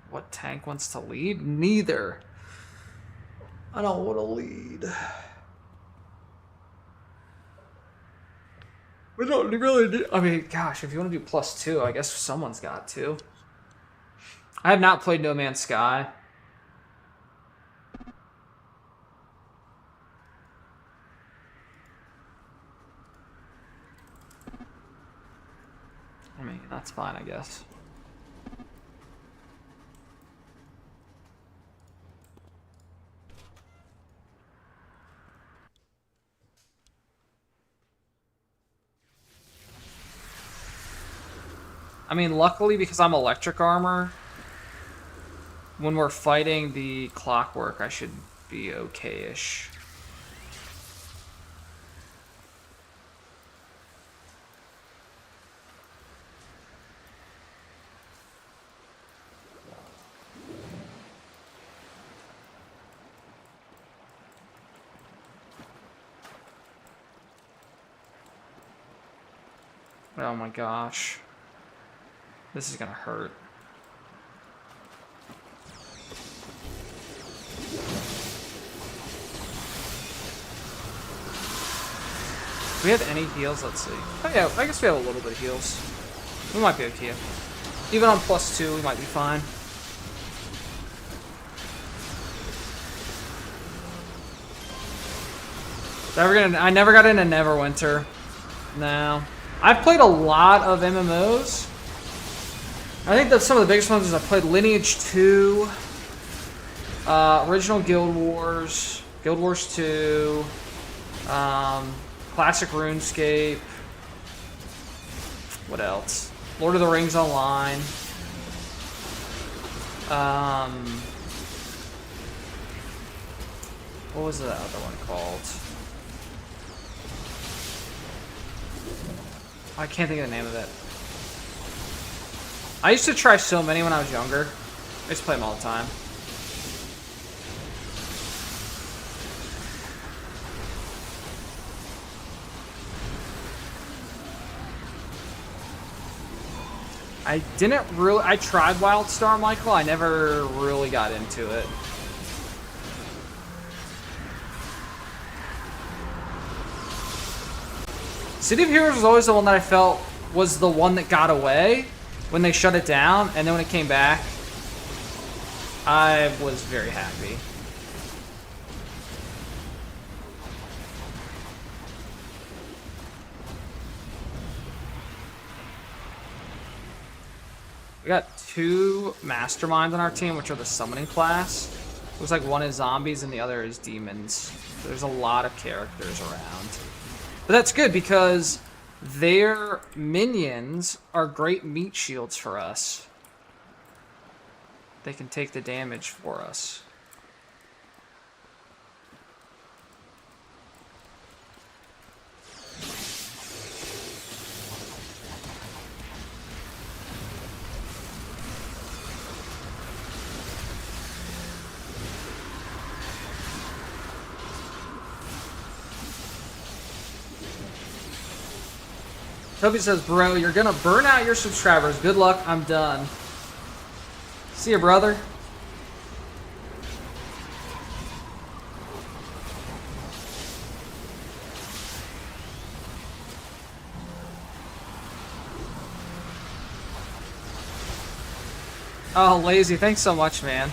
What tank wants to lead? Neither. I don't want to lead. We don't really do... I mean, gosh, if you want to do +2, I guess someone's got to. I have not played No Man's Sky. I mean, that's fine, I guess. I mean, luckily, because I'm electric armor, when we're fighting the clockwork, I should be okay-ish. Oh my gosh. This is gonna hurt. Do we have any heals? Let's see. Oh yeah, I guess we have a little bit of heals. We might be okay. Even on +2, we might be fine. I never got into Neverwinter. No. I've played a lot of MMOs. I think that some of the biggest ones is I played Lineage 2, original Guild Wars 2, classic RuneScape. What else? Lord of the Rings Online. What was the other one called? I can't think of the name of it. I used to try so many when I was younger. I used to play them all the time. I tried WildStar, Michael. I never really got into it. City of Heroes was always the one that I felt was the one that got away when they shut it down, and then when it came back, I was very happy. We got 2 masterminds on our team, which are the summoning class. Looks like one is zombies and the other is demons. So there's a lot of characters around. But that's good because their minions are great meat shields for us. They can take the damage for us. Toby says, bro, you're gonna burn out your subscribers. Good luck, I'm done. See ya, brother. Oh, Lazy, thanks so much, man.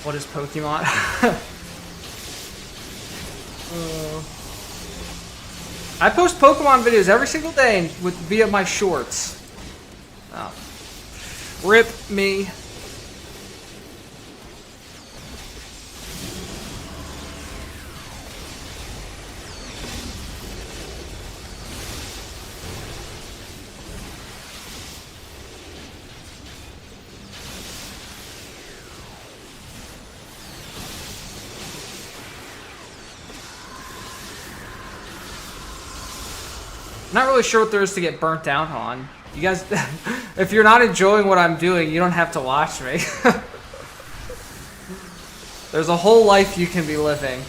What is Pokemon? I post Pokemon videos every single day via my shorts. Oh. Rip me. Not really sure what there is to get burnt out on. You guys, if you're not enjoying what I'm doing, you don't have to watch me. There's a whole life you can be living.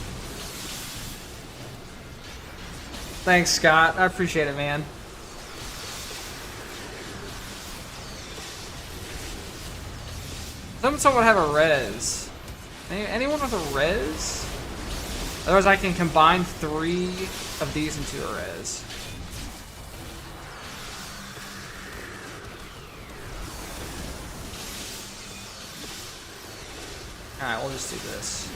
Thanks, Scott. I appreciate it, man. Someone would have a res. Anyone with a res? Otherwise, I can combine 3 of these into a res. Alright, we'll just do this.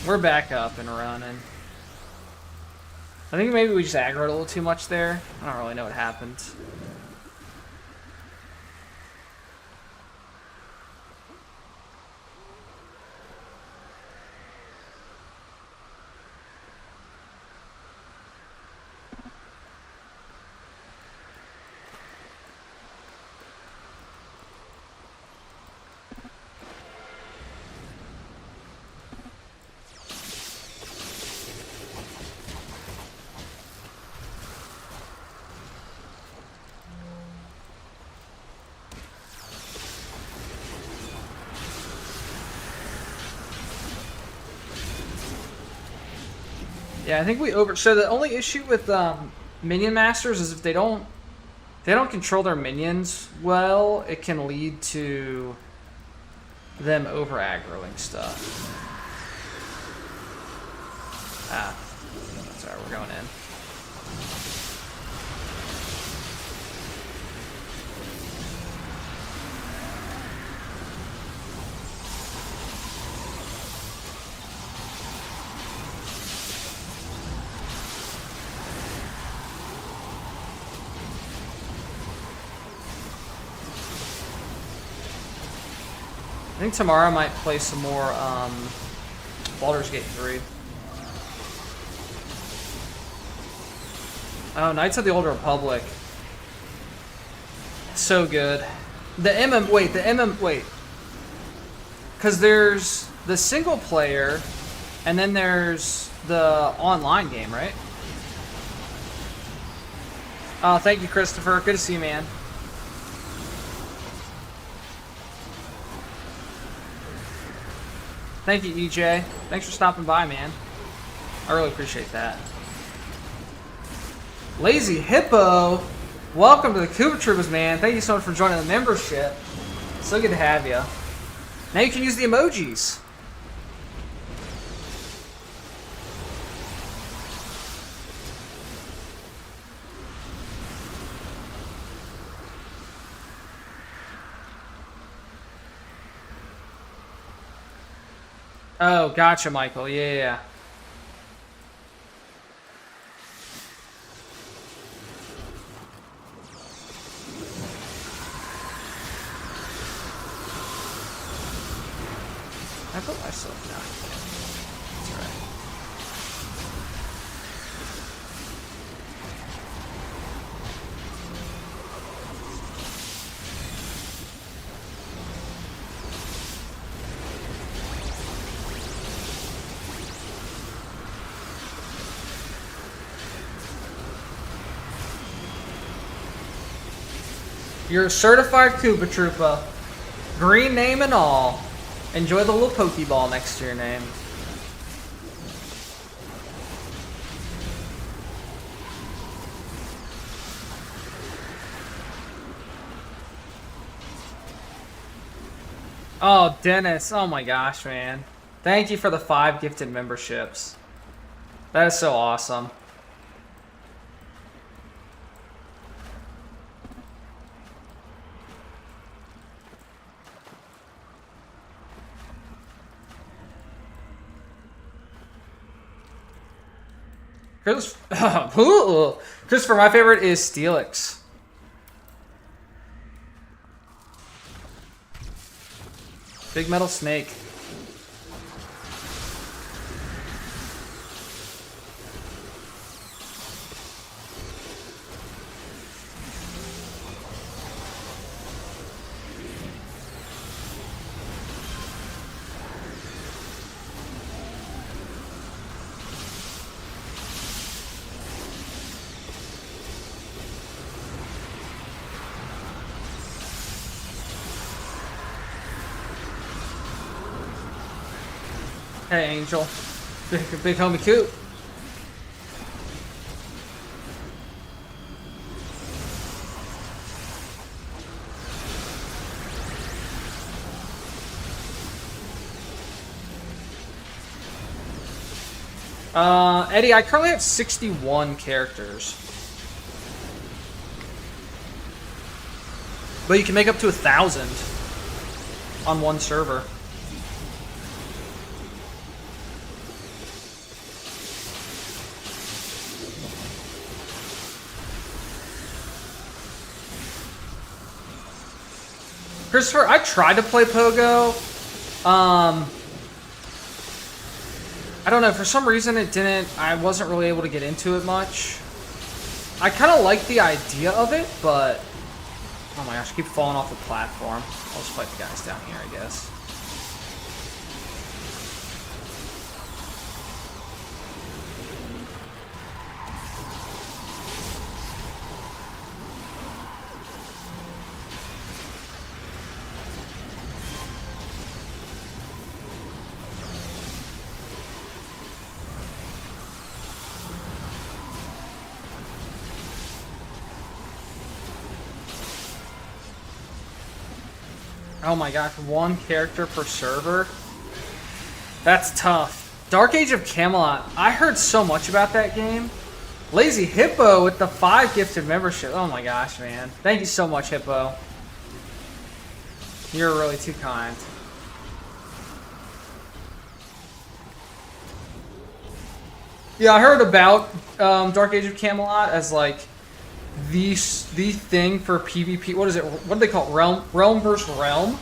We're back up and running. I think maybe we just aggroed a little too much there. I don't really know what happened. Yeah, I think we so the only issue with minion masters is if they don't control their minions well, it can lead to them over aggroing stuff. Ah, sorry, we're going in. I think tomorrow I might play some more Baldur's Gate 3. Oh, Knights of the Old Republic. So good. Wait. Because there's the single player, and then there's the online game, right? Oh, thank you, Christopher. Good to see you, man. Thank you, EJ. Thanks for stopping by, man. I really appreciate that. Lazy Hippo, welcome to the Coop Troopers, man. Thank you so much for joining the membership. So good to have you. Now you can use the emojis. Oh, gotcha, Michael. Yeah. I put myself down. That's right. You're a certified Koopa Troopa. Green name and all. Enjoy the little Pokeball next to your name. Oh, Dennis. Oh my gosh, man. Thank you for the 5 gifted memberships. That is so awesome. Christopher, my favorite is Steelix. Big Metal Snake. Hey, Angel. Big homie Coop. Eddie, I currently have 61 characters. But you can make up to 1,000 on one server. Christopher, I tried to play Pogo. I don't know, for some reason I wasn't really able to get into it much. I kind of like the idea of it, but... Oh my gosh, I keep falling off the platform. I'll just fight the guys down here, I guess. Oh my gosh, one character per server? That's tough. Dark Age of Camelot. I heard so much about that game. Lazy Hippo with the 5 gifted membership. Oh my gosh, man. Thank you so much, Hippo. You're really too kind. Yeah, I heard about Dark Age of Camelot as like the thing for PvP. What is it? What do they call it? Realm versus realm?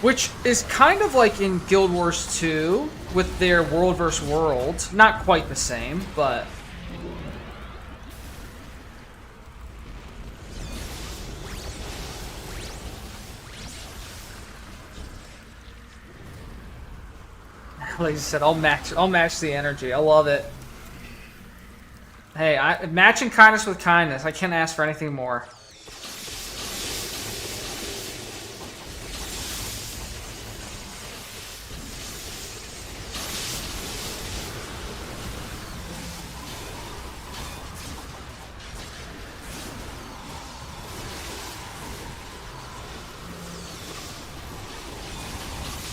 Which is kind of like in Guild Wars 2 with their world versus world. Not quite the same, but... Like I said, I'll match the energy. I love it. Hey, matching kindness with kindness. I can't ask for anything more.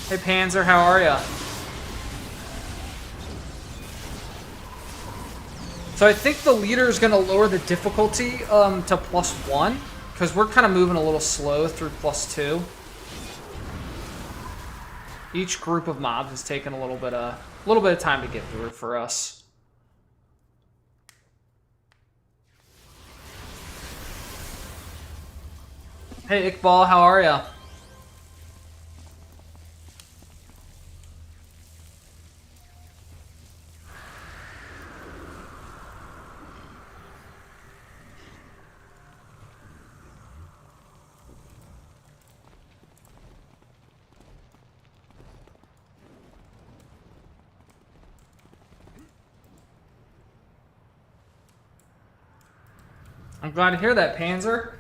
Hey Panzer, how are ya? So I think the leader is going to lower the difficulty to +1, because we're kind of moving a little slow through +2. Each group of mobs is taking a little bit of time to get through for us. Hey Iqbal, how are ya? I'm glad to hear that, Panzer.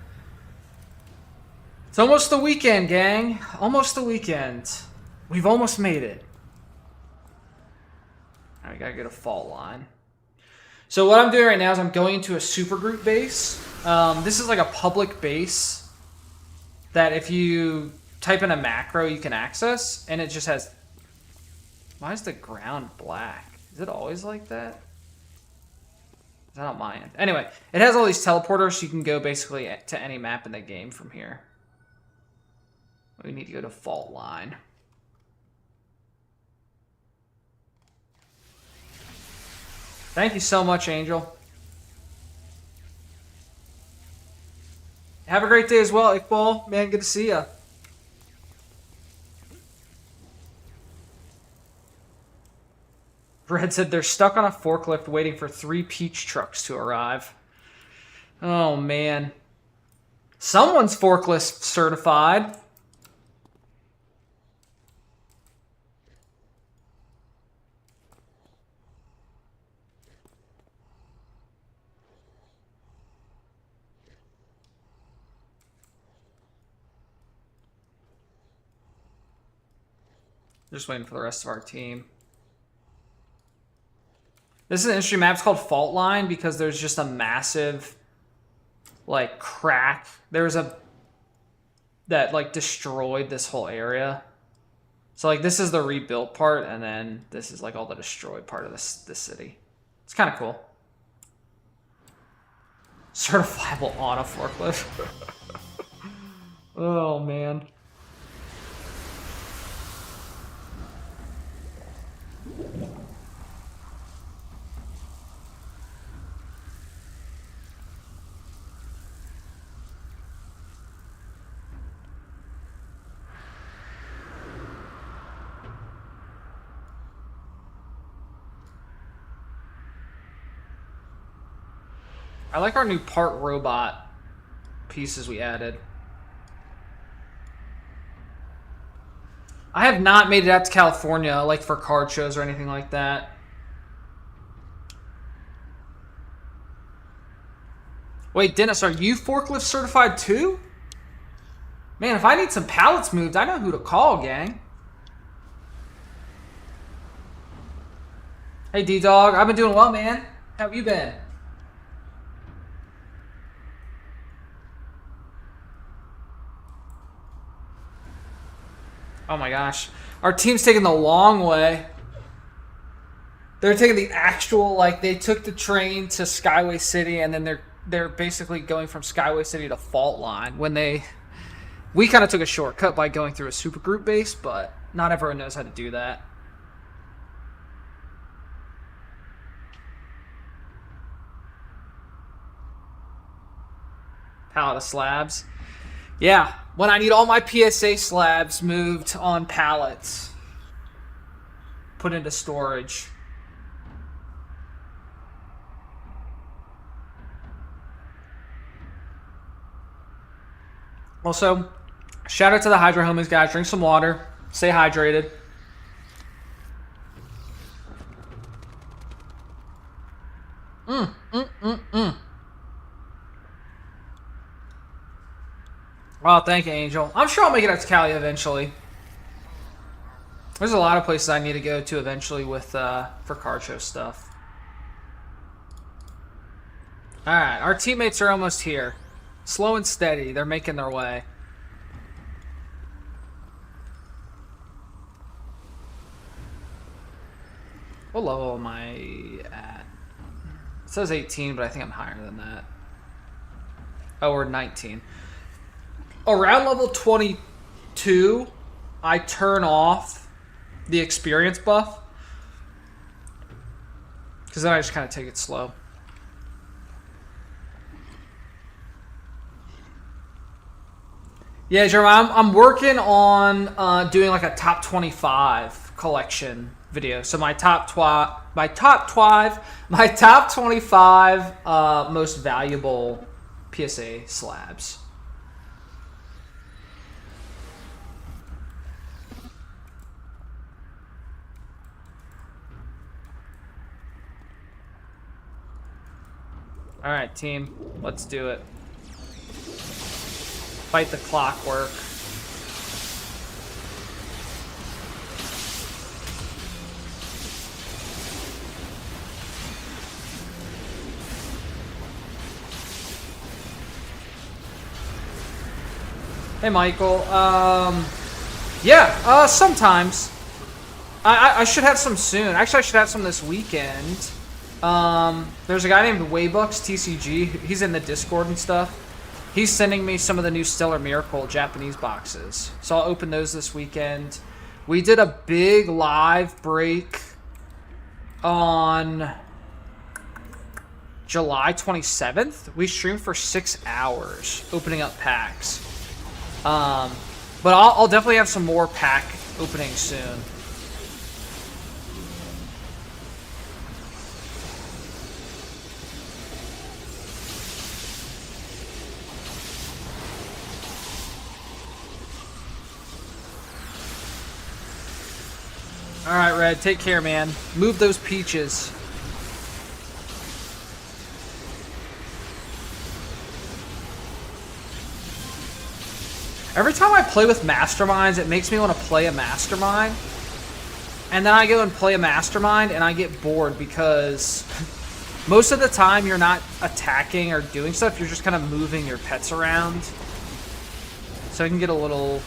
It's almost the weekend, gang. Almost the weekend. We've almost made it. Alright, we gotta get a Faultline. So what I'm doing right now is I'm going into a supergroup base. This is like a public base that if you type in a macro, you can access. And it just has... Why is the ground black? Is it always like that? Is that on my end? Anyway, it has all these teleporters, so you can go basically to any map in the game from here. We need to go to Faultline. Thank you so much, Angel. Have a great day as well, Iqbal. Man, good to see ya. Red said they're stuck on a forklift waiting for 3 peach trucks to arrive. Oh, man. Someone's forklift certified. Just waiting for the rest of our team. This is an interesting map. It's called Faultline because there's just a massive, like, crack. There's a... that, like, destroyed this whole area. So, like, this is the rebuilt part, and then this is, like, all the destroyed part of this city. It's kind of cool. Certifiable on a forklift. Oh, man. I like our new part robot pieces we added. I have not made it out to California, like for card shows or anything like that. Wait, Dennis, are you forklift certified too? Man, if I need some pallets moved, I know who to call, gang. Hey, D-Dog, I've been doing well, man. How have you been? Oh my gosh. Our team's taking the long way. They're taking the actual, like, they took the train to Skyway City, and then they're basically going from Skyway City to Faultline. We kind of took a shortcut by going through a supergroup base, but not everyone knows how to do that. Pallet of slabs. Yeah, when I need all my PSA slabs moved on pallets, put into storage. Also, shout out to the Hydro Homies, guys. Drink some water. Stay hydrated. Oh, thank you, Angel. I'm sure I'll make it out to Cali eventually. There's a lot of places I need to go to eventually with for card show stuff. Alright, our teammates are almost here. Slow and steady. They're making their way. What level am I at? It says 18, but I think I'm higher than that. Oh, we're 19. Around level 22, I turn off the experience buff. Because then I just kind of take it slow. Yeah, Jeremy, I'm working on doing like a top 25 collection video. So my top 25 most valuable PSA slabs. All right, team, let's do it. Fight the clockwork. Hey, Michael. Yeah, sometimes. I should have some soon. Actually, I should have some this weekend. There's a guy named Waybucks TCG. He's in the Discord and stuff. He's sending me some of the new Stellar Miracle Japanese boxes. So I'll open those this weekend. We did a big live break on July 27th. We streamed for 6 hours opening up packs. But I'll definitely have some more pack openings soon. Alright, Red, take care, man. Move those peaches. Every time I play with masterminds, it makes me want to play a mastermind. and then I go and play a mastermind, and I get bored because most of the time you're not attacking or doing stuff, you're just kind of moving your pets around. So I can get a little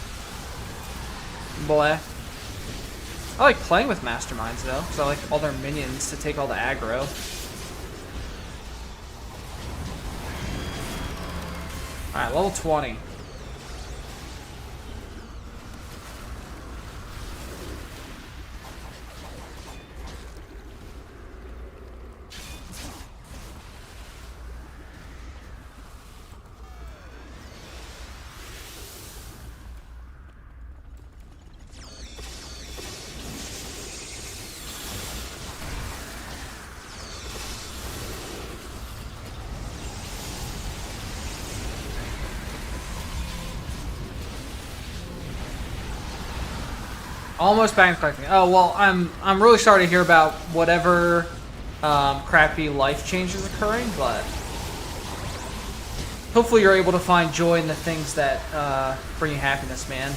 bleh. I like playing with masterminds though, because I like all their minions to take all the aggro. Alright, level 20. Almost back in collecting. Oh well, I'm really sorry to hear about whatever crappy life change is occurring, but hopefully you're able to find joy in the things that bring you happiness, man.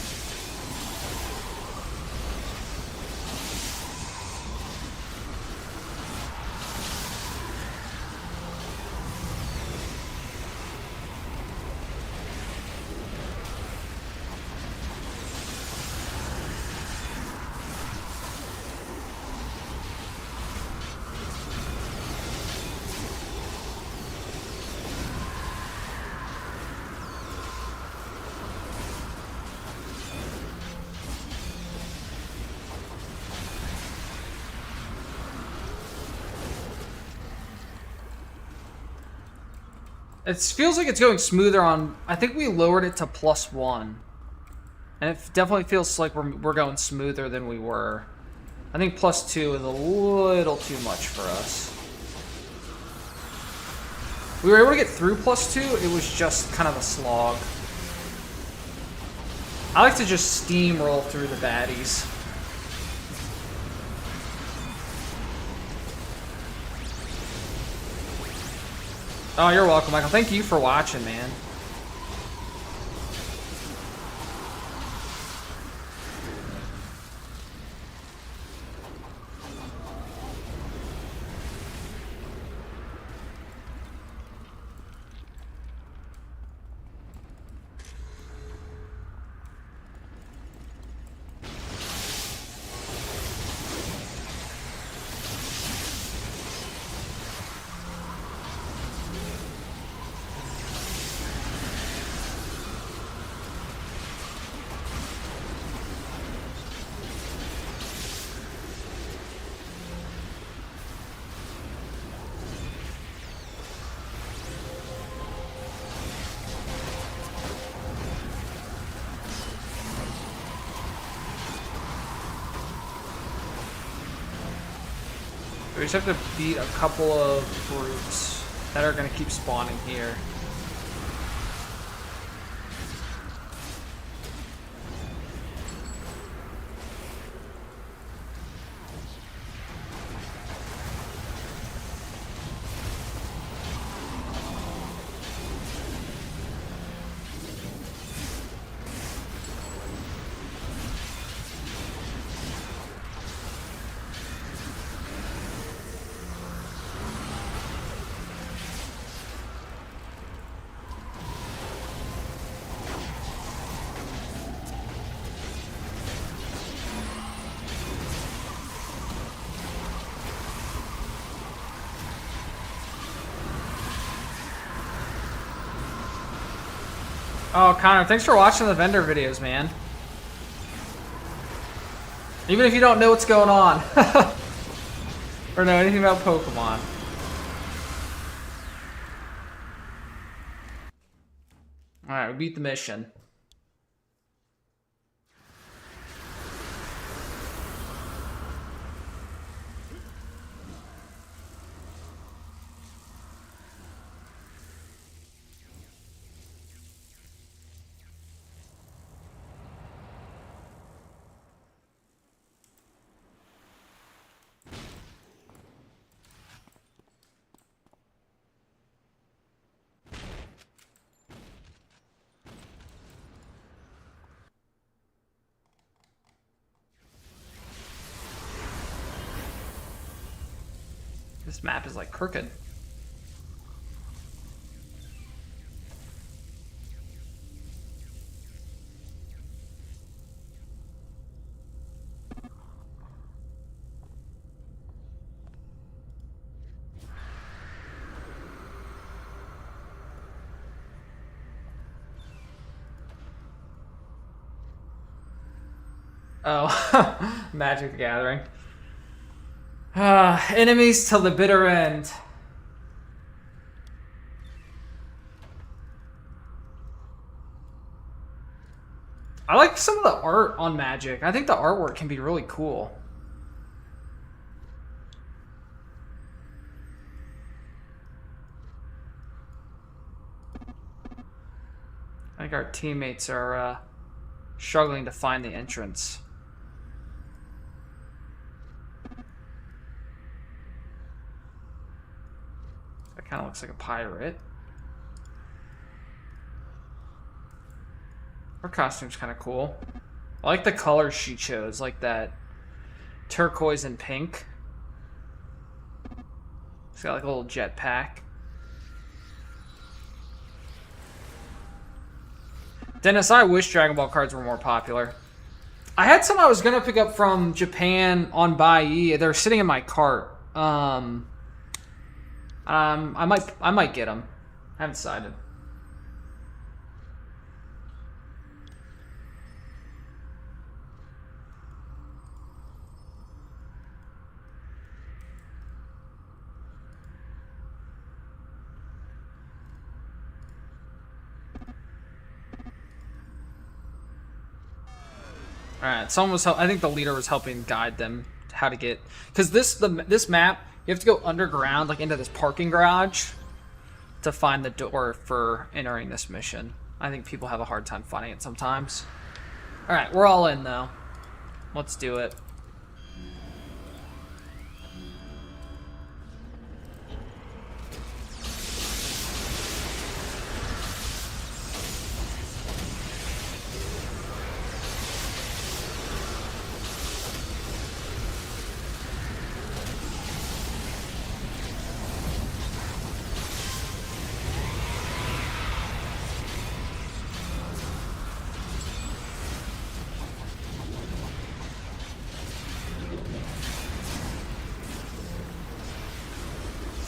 It feels like it's going smoother on... I think we lowered it to +1. And it definitely feels like we're going smoother than we were. I think +2 is a little too much for us. We were able to get through +2, it was just kind of a slog. I like to just steamroll through the baddies. Oh, you're welcome, Michael. Thank you for watching, man. We just have to beat a couple of groups that are going to keep spawning here. Oh, Connor, thanks for watching the vendor videos, man. Even if you don't know what's going on. Or know anything about Pokemon. Alright, we beat the mission. This map is like crooked. Oh, Magic the Gathering. Enemies till the bitter end. I like some of the art on Magic. I think the artwork can be really cool. I think our teammates are struggling to find the entrance. That kind of looks like a pirate. Her costume's kind of cool. I like the colors she chose, like that turquoise and pink. It's got like a little jetpack. Dennis, I wish Dragon Ball cards were more popular. I had some I was gonna pick up from Japan on Buyee. They're sitting in my cart. I might get them. I haven't decided. Alright, someone was I think the leader was helping guide them how to get, because this map, you have to go underground, like into this parking garage to find the door for entering this mission. I think people have a hard time finding it sometimes. Alright, we're all in though. Let's do it.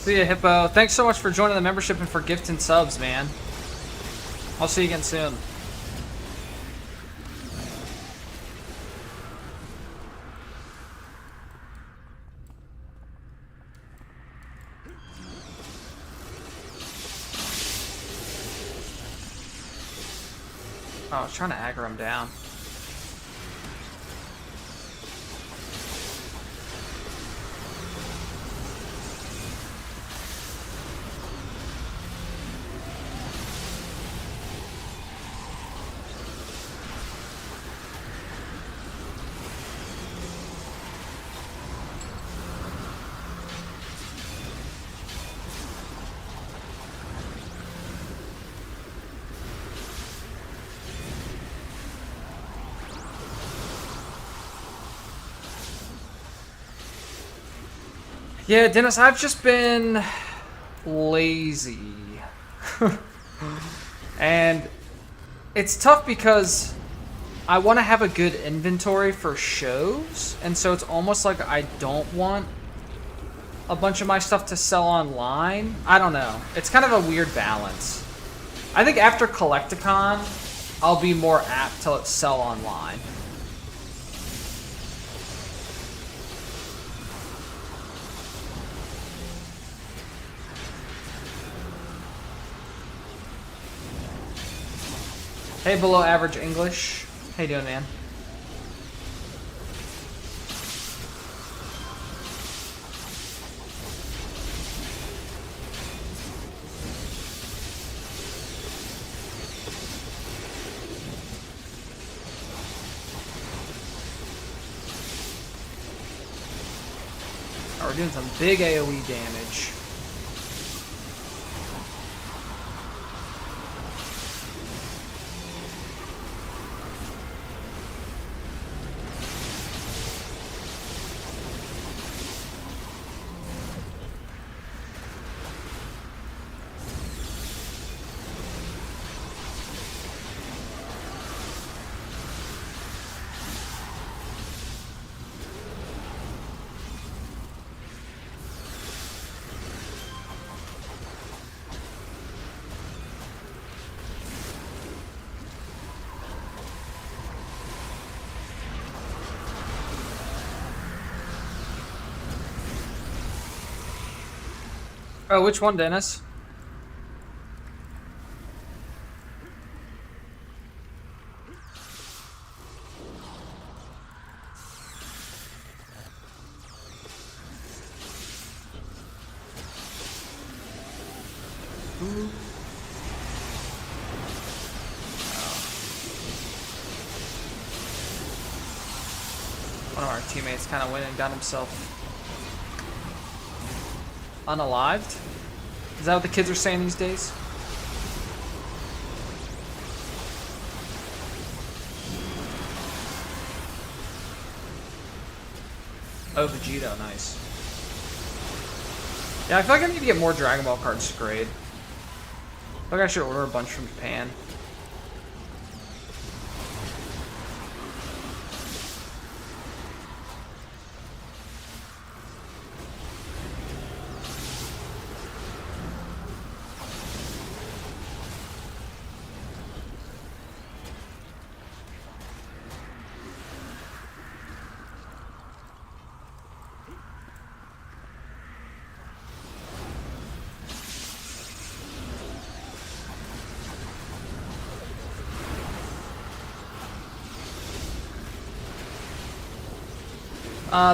See ya, Hippo. Thanks so much for joining the membership and for gifting subs, man. I'll see you again soon. Oh, I was trying to aggro him down. Yeah, Dennis, I've just been lazy. And it's tough because I want to have a good inventory for shows, and so it's almost like I don't want a bunch of my stuff to sell online. I don't know. It's kind of a weird balance. I think after Collecticon, I'll be more apt to sell online. Hey, below average English. How you doing, man? Oh, we're doing some big AoE damage. Oh, which one, Dennis? One of our teammates kind of went and got himself unalived. Is that what the kids are saying these days? Oh, Vegito, nice. Yeah, I feel like I need to get more Dragon Ball cards to grade. I feel like I should order a bunch from Japan.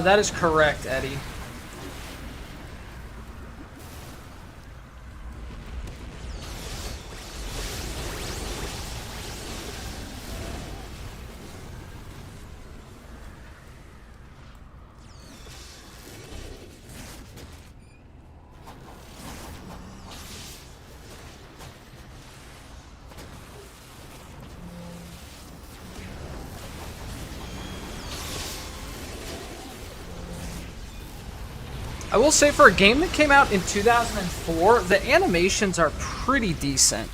That is correct, Eddie. I will say, for a game that came out in 2004, the animations are pretty decent.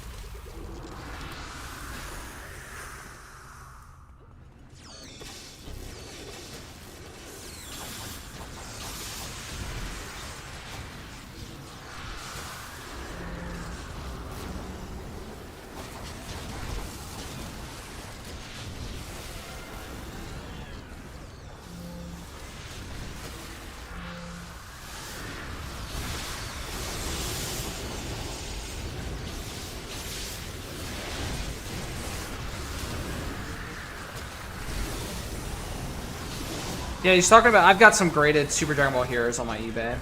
Yeah, he's talking about, I've got some graded Super Dragon Ball Heroes on my eBay.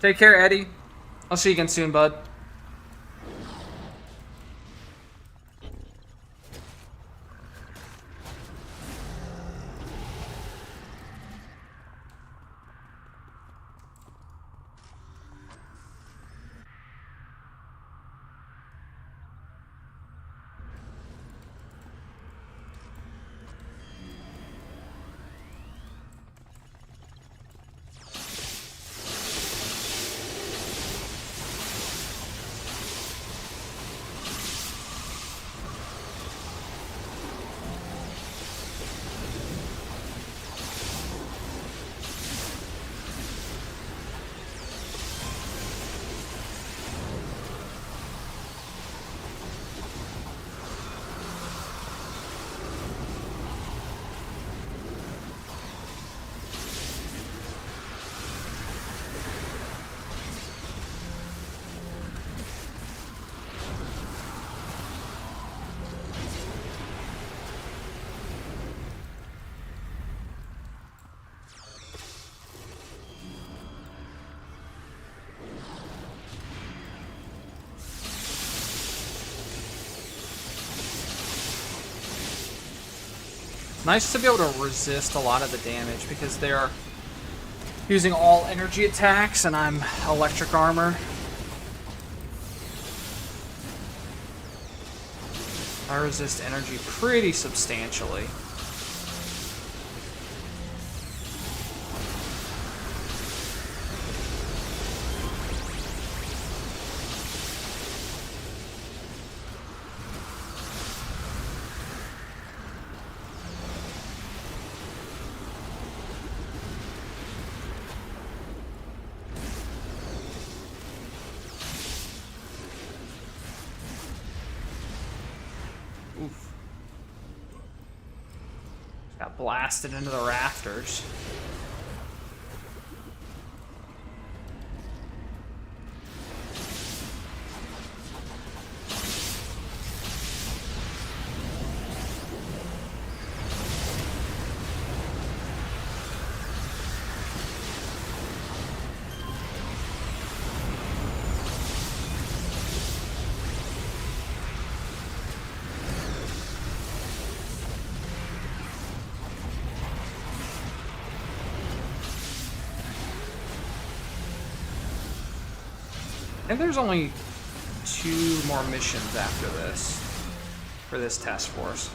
Take care, Eddie. I'll see you again soon, bud. Nice to be able to resist a lot of the damage because they're using all energy attacks and I'm electric armor. I resist energy pretty substantially. Oof. Got blasted into the rafters. I think there's only 2 more missions after this for this task force.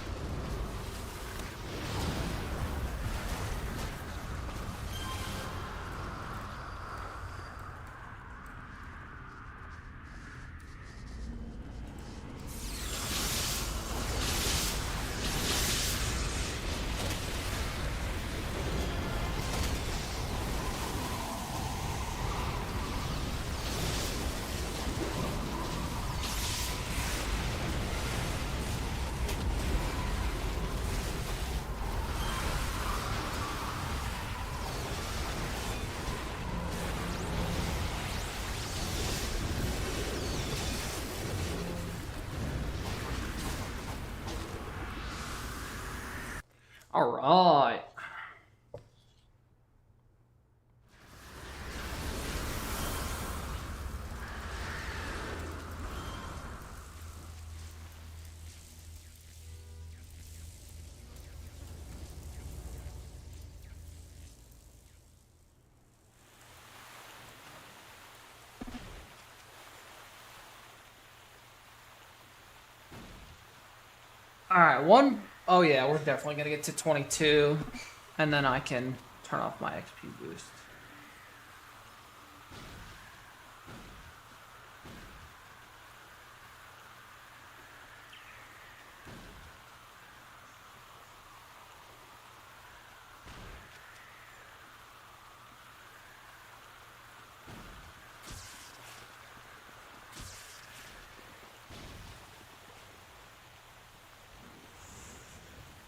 All right. All right, oh yeah, we're definitely gonna get to 22, and then I can turn off my XP boost.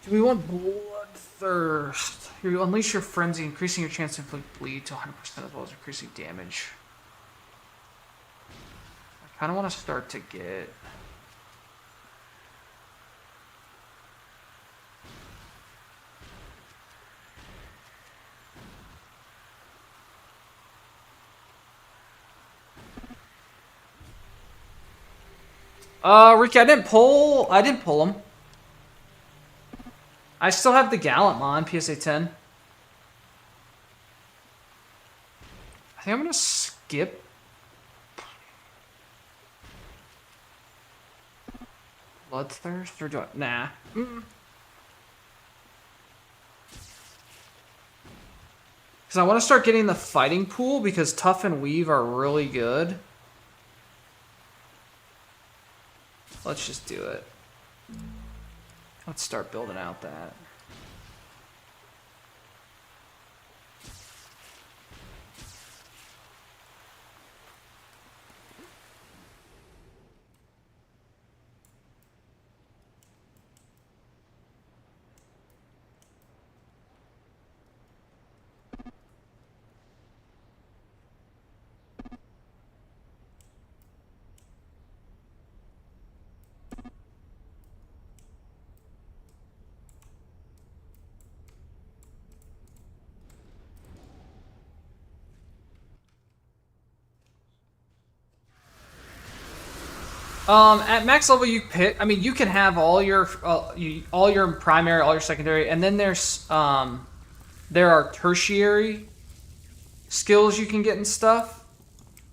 Do we want Bloodthirst? You unleash your frenzy, increasing your chance to inflict bleed to 100% as well as increasing damage. I kind of want to start to get... Ricky, I didn't pull him. I still have the Gallant Mon, PSA 10. I think I'm gonna skip. Bloodthirst, or do I? Nah. Because I want to start getting the fighting pool because Tough and Weave are really good. Let's just do it. Let's start building out that. At max level, you pick. I mean, you can have all your primary, all your secondary, and then there's there are tertiary skills you can get and stuff.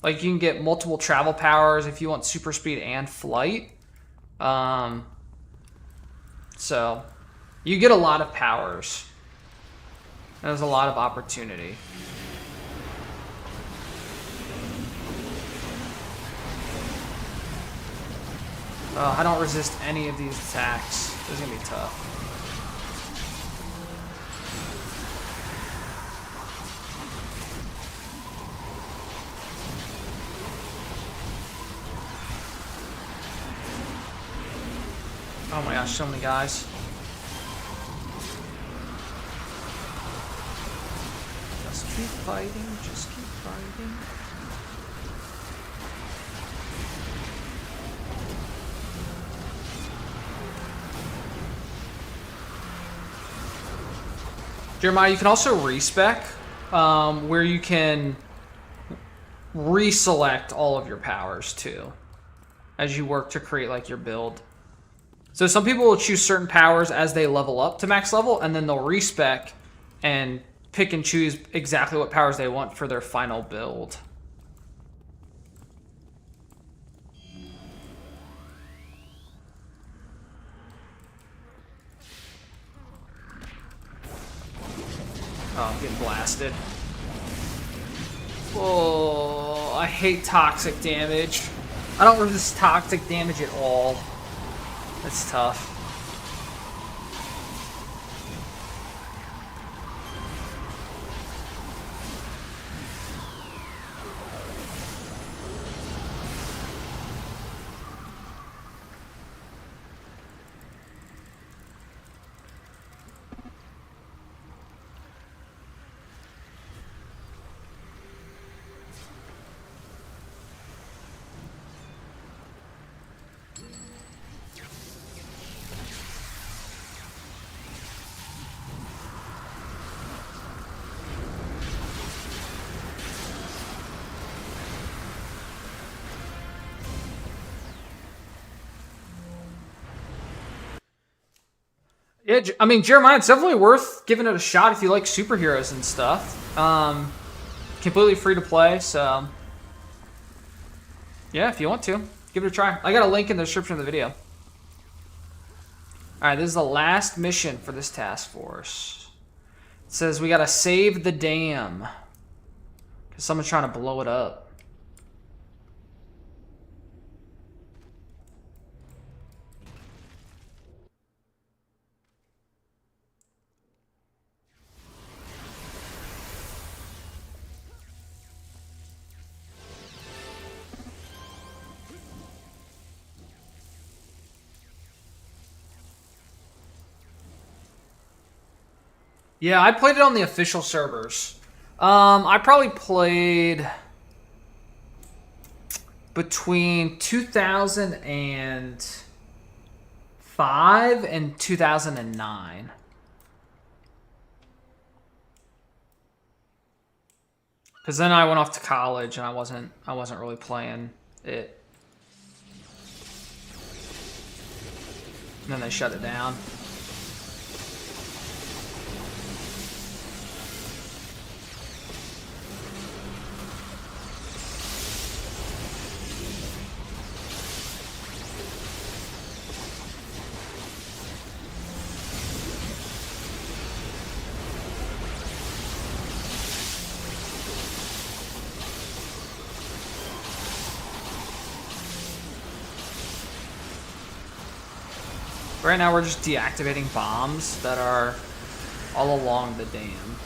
Like you can get multiple travel powers if you want super speed and flight. So you get a lot of powers. There's a lot of opportunity. I don't resist any of these attacks. This is gonna be tough. Oh my gosh, so many guys. Just keep fighting, just keep fighting. Jeremiah, you can also respec, where you can reselect all of your powers too, as you work to create like your build. So some people will choose certain powers as they level up to max level, and then they'll respec and pick and choose exactly what powers they want for their final build. Oh, I'm getting blasted. Oh, I hate toxic damage. I don't resist toxic damage at all. That's tough. Yeah, I mean, Jeremiah, it's definitely worth giving it a shot if you like superheroes and stuff. Completely free to play, so yeah, if you want to, give it a try. I got a link in the description of the video. Alright, this is the last mission for this task force. It says we gotta save the dam, because someone's trying to blow it up. Yeah, I played it on the official servers. I probably played between 2005 and 2009. Because then I went off to college and I wasn't really playing it. And then they shut it down. Right now we're just deactivating bombs that are all along the dam.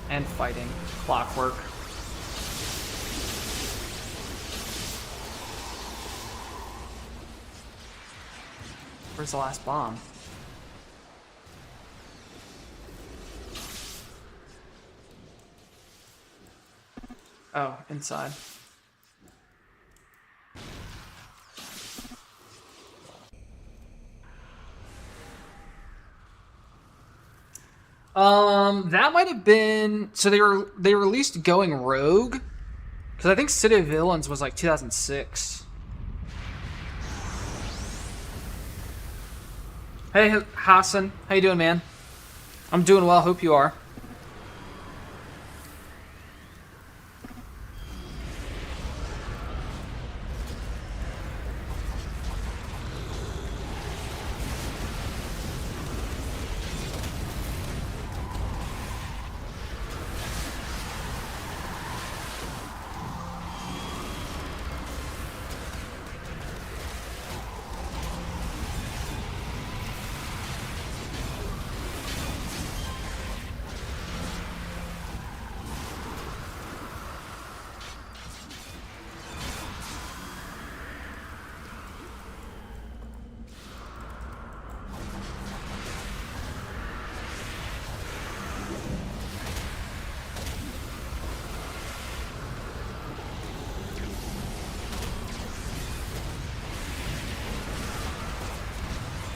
And fighting. Clockwork. Where's the last bomb? Oh, inside. That might have been, so they released Going Rogue, because I think City of Villains was like 2006. Hey Hassan, how you doing, man? I'm doing well. Hope you are.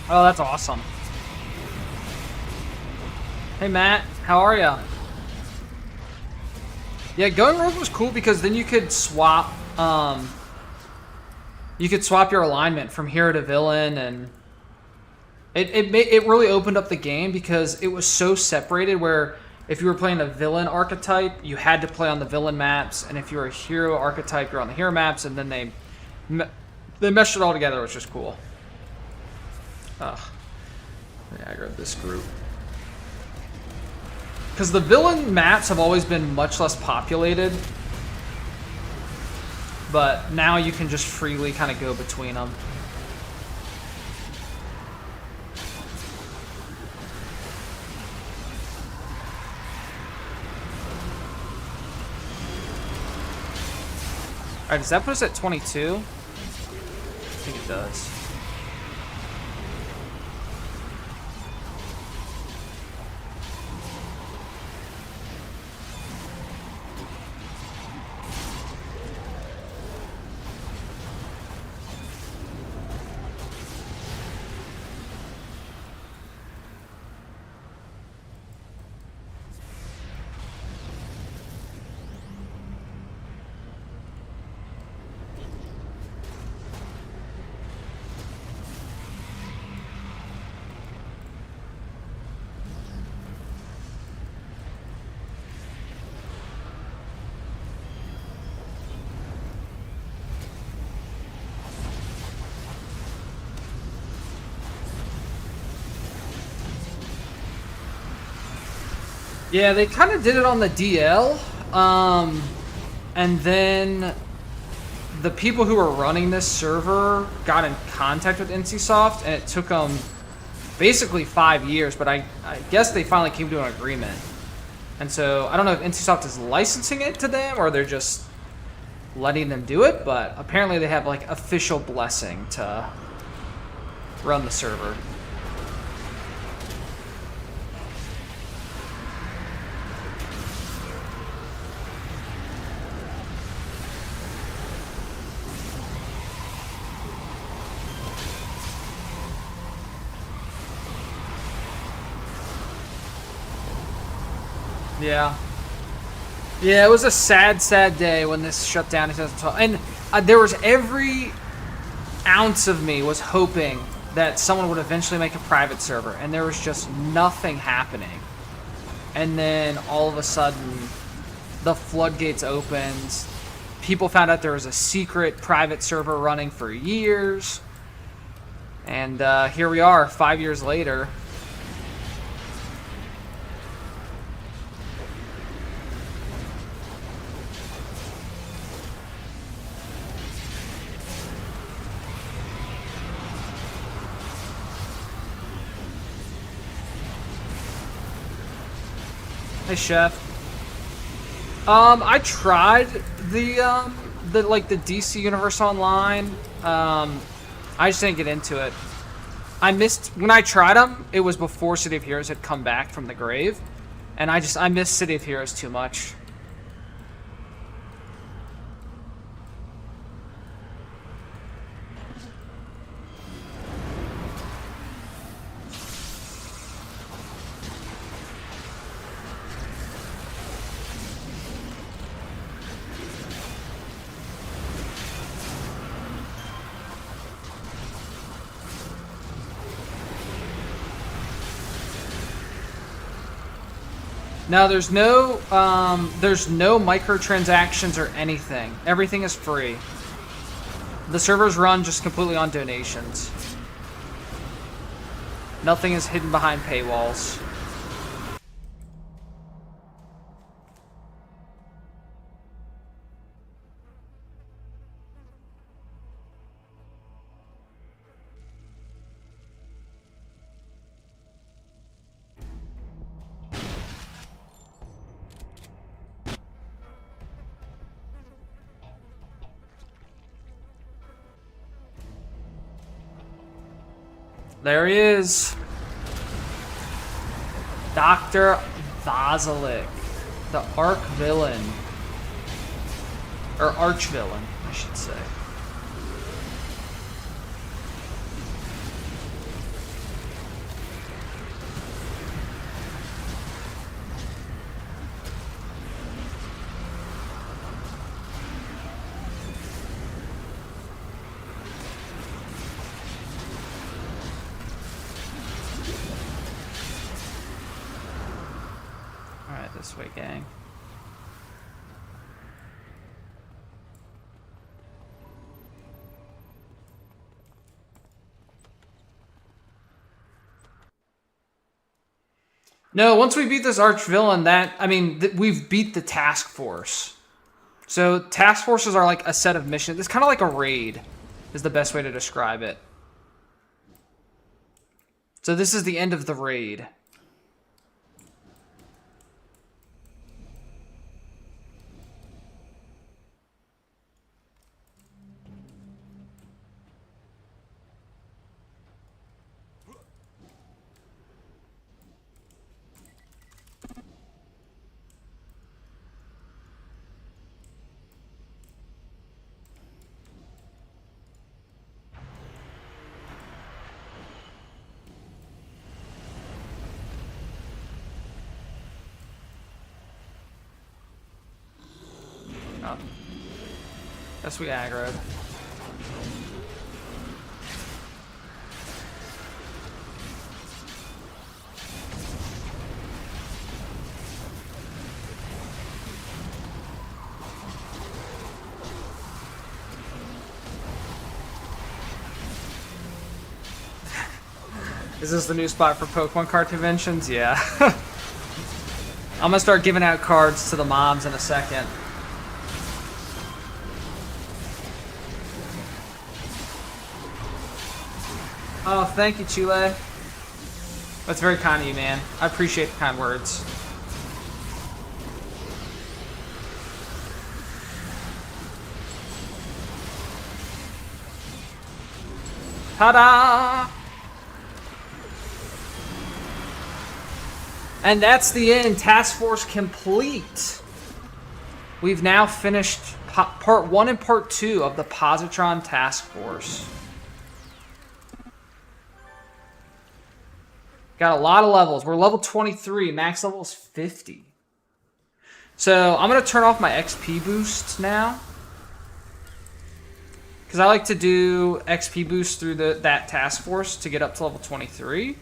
Oh, that's awesome. Hey, Matt. How are ya? Yeah, going rogue was cool because then you could swap, your alignment from hero to villain, and it really opened up the game because it was so separated where if you were playing a villain archetype, you had to play on the villain maps, and if you were a hero archetype, you're on the hero maps, and then they meshed it all together, which was cool. Ugh. Yeah, I grabbed this group. Because the villain maps have always been much less populated, but now you can just freely kind of go between them. Alright, does that put us at 22? I think it does. Yeah, they kind of did it on the DL, and then the people who were running this server got in contact with NCSoft, and it took them basically 5 years, but I guess they finally came to an agreement. And so, I don't know if NCSoft is licensing it to them, or they're just letting them do it, but apparently they have, like, official blessing to run the server. Yeah. Yeah, it was a sad, sad day when this shut down in 2012. And there was every ounce of me was hoping that someone would eventually make a private server, and there was just nothing happening. And then all of a sudden, the floodgates opened. People found out there was a secret private server running for years. And here we are, 5 years later. Hey, Chef. I tried the DC Universe Online. I just didn't get into it. I missed when I tried them. It was before City of Heroes had come back from the grave, and I missed City of Heroes too much. Now there's no microtransactions or anything. Everything is free. The servers run just completely on donations. Nothing is hidden behind paywalls. There he is. Dr. Vazalik, the arch villain. Or arch villain, I should say. This way, gang. No, once we beat this arch villain, we've beat the task force. So task forces are like a set of missions. It's kind of like a raid, is the best way to describe it. So this is the end of the raid. Oh. Guess we aggroed. Is this the new spot for Pokemon card conventions? Yeah. I'm gonna start giving out cards to the mobs in a second. Oh, thank you, Chile. That's very kind of you, man. I appreciate the kind words. Ta-da! And that's the end. Task Force complete. We've now finished part 1 and part 2 of the Positron Task Force. Got a lot of levels. We're level 23. Max level is 50. So I'm going to turn off my XP boosts now. Because I like to do XP boosts through that task force to get up to level 23.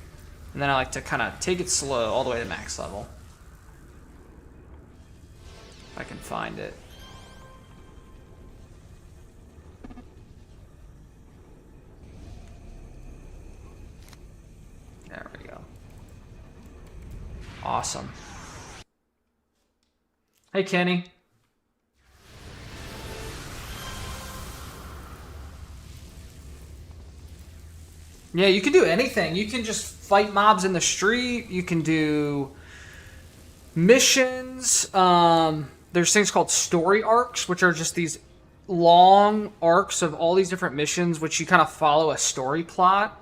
And then I like to kind of take it slow all the way to max level. If I can find it. There we go. Awesome. Hey, Kenny. Yeah, you can do anything. You can just fight mobs in the street. You can do missions. There's things called story arcs, which are just these long arcs of all these different missions, which you kind of follow a story plot.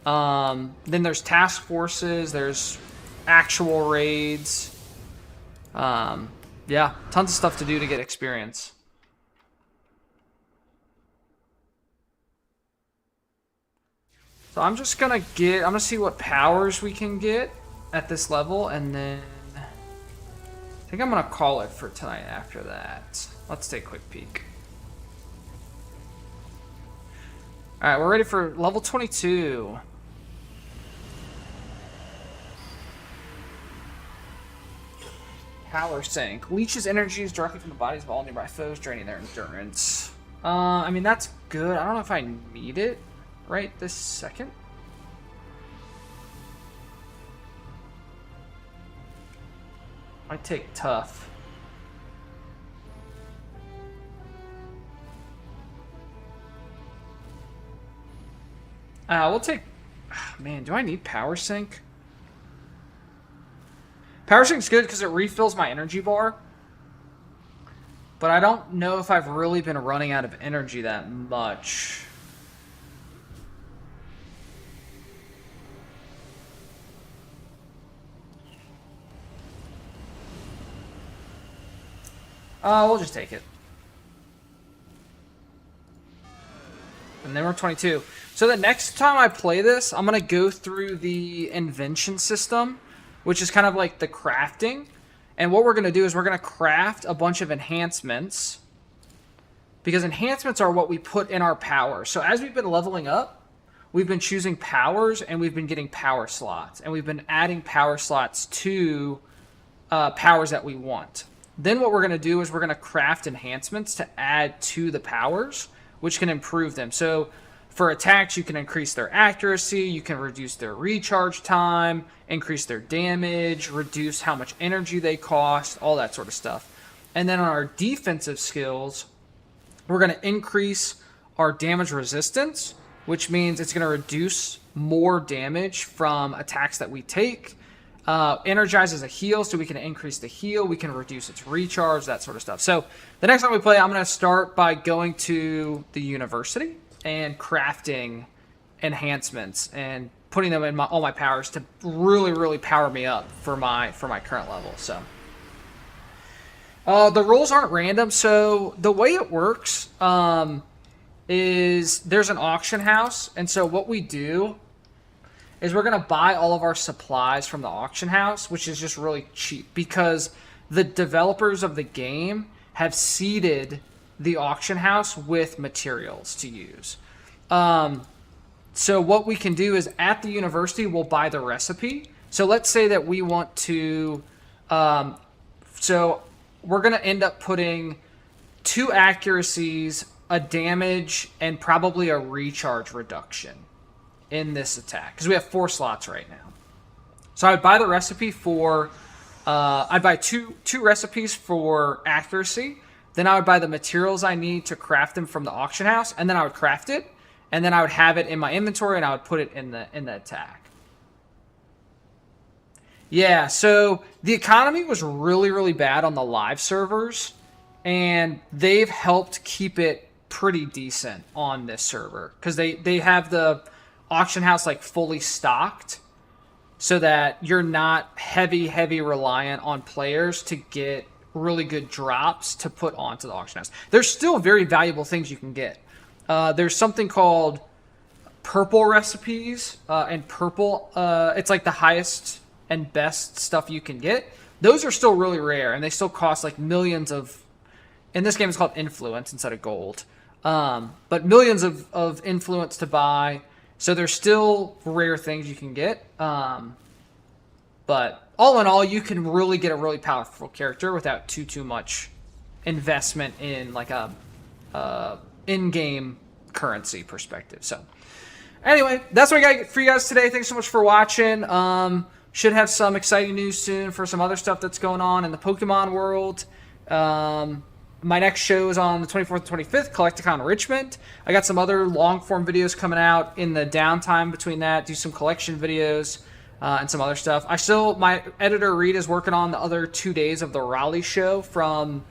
Then there's task forces. There's actual raids. Yeah, tons of stuff to do to get experience. So I'm just gonna I'm gonna see what powers we can get at this level, and then I think I'm gonna call it for tonight after that. Let's take a quick peek. Alright, we're ready for level 22. Power Sink. Leeches energies directly from the bodies of all nearby foes, draining their endurance. I mean, that's good. I don't know if I need it right this second. I take tough. We'll take... man, do I need Power Sink? Power Sink's good because it refills my energy bar. But I don't know if I've really been running out of energy that much. We'll just take it. And then we're 22. So the next time I play this, I'm going to go through the invention system, which is kind of like the crafting. And what we're going to do is we're going to craft a bunch of enhancements. Because enhancements are what we put in our power. So as we've been leveling up, we've been choosing powers and we've been getting power slots. And we've been adding power slots to powers that we want. Then what we're going to do is we're going to craft enhancements to add to the powers, which can improve them. So for attacks, you can increase their accuracy, you can reduce their recharge time, increase their damage, reduce how much energy they cost, all that sort of stuff. And then on our defensive skills, we're going to increase our damage resistance, which means it's going to reduce more damage from attacks that we take. Energizes a heal, so we can increase the heal, we can reduce its recharge, that sort of stuff. So the next time we play, I'm going to start by going to the university and crafting enhancements and putting them in all my powers to really power me up for my current level. So the rolls aren't random. So the way it works is there's an auction house, and so what we do is we're going to buy all of our supplies from the auction house, which is just really cheap because the developers of the game have seeded the auction house with materials to use. So what we can do is at the university, we'll buy the recipe. So let's say that we want to, so we're going to end up putting 2 accuracies, a damage, and probably a recharge reduction in this attack, because we have 4 slots right now. So I would buy the recipe for, I'd buy two recipes for accuracy, then I would buy the materials I need to craft them from the auction house, and then I would craft it, and then I would have it in my inventory, and I would put it in the attack. Yeah, so the economy was really bad on the live servers, and they've helped keep it pretty decent on this server, because they have the auction house like fully stocked so that you're not heavy reliant on players to get really good drops to put onto the auction house. There's still very valuable things you can get. There's something called purple recipes, and purple, it's like the highest and best stuff you can get. Those are still really rare, and they still cost like millions of, in this game it's called influence instead of gold, but millions of influence to buy. So there's still rare things you can get. But all in all, you can really get a really powerful character without too much investment in like a in-game currency perspective. So anyway, that's what I got for you guys today. Thanks so much for watching. Should have some exciting news soon for some other stuff that's going on in the Pokemon world. My next show is on the 24th and 25th, Collecticon Richmond. I got some other long-form videos coming out in the downtime between that, do some collection videos and some other stuff. My editor Reed is working on the other 2 days of the Raleigh show from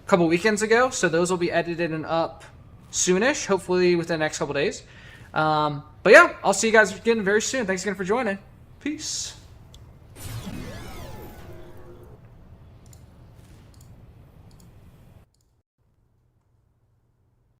a couple weekends ago, so those will be edited and up soonish, hopefully within the next couple days. But yeah, I'll see you guys again very soon. Thanks again for joining. Peace.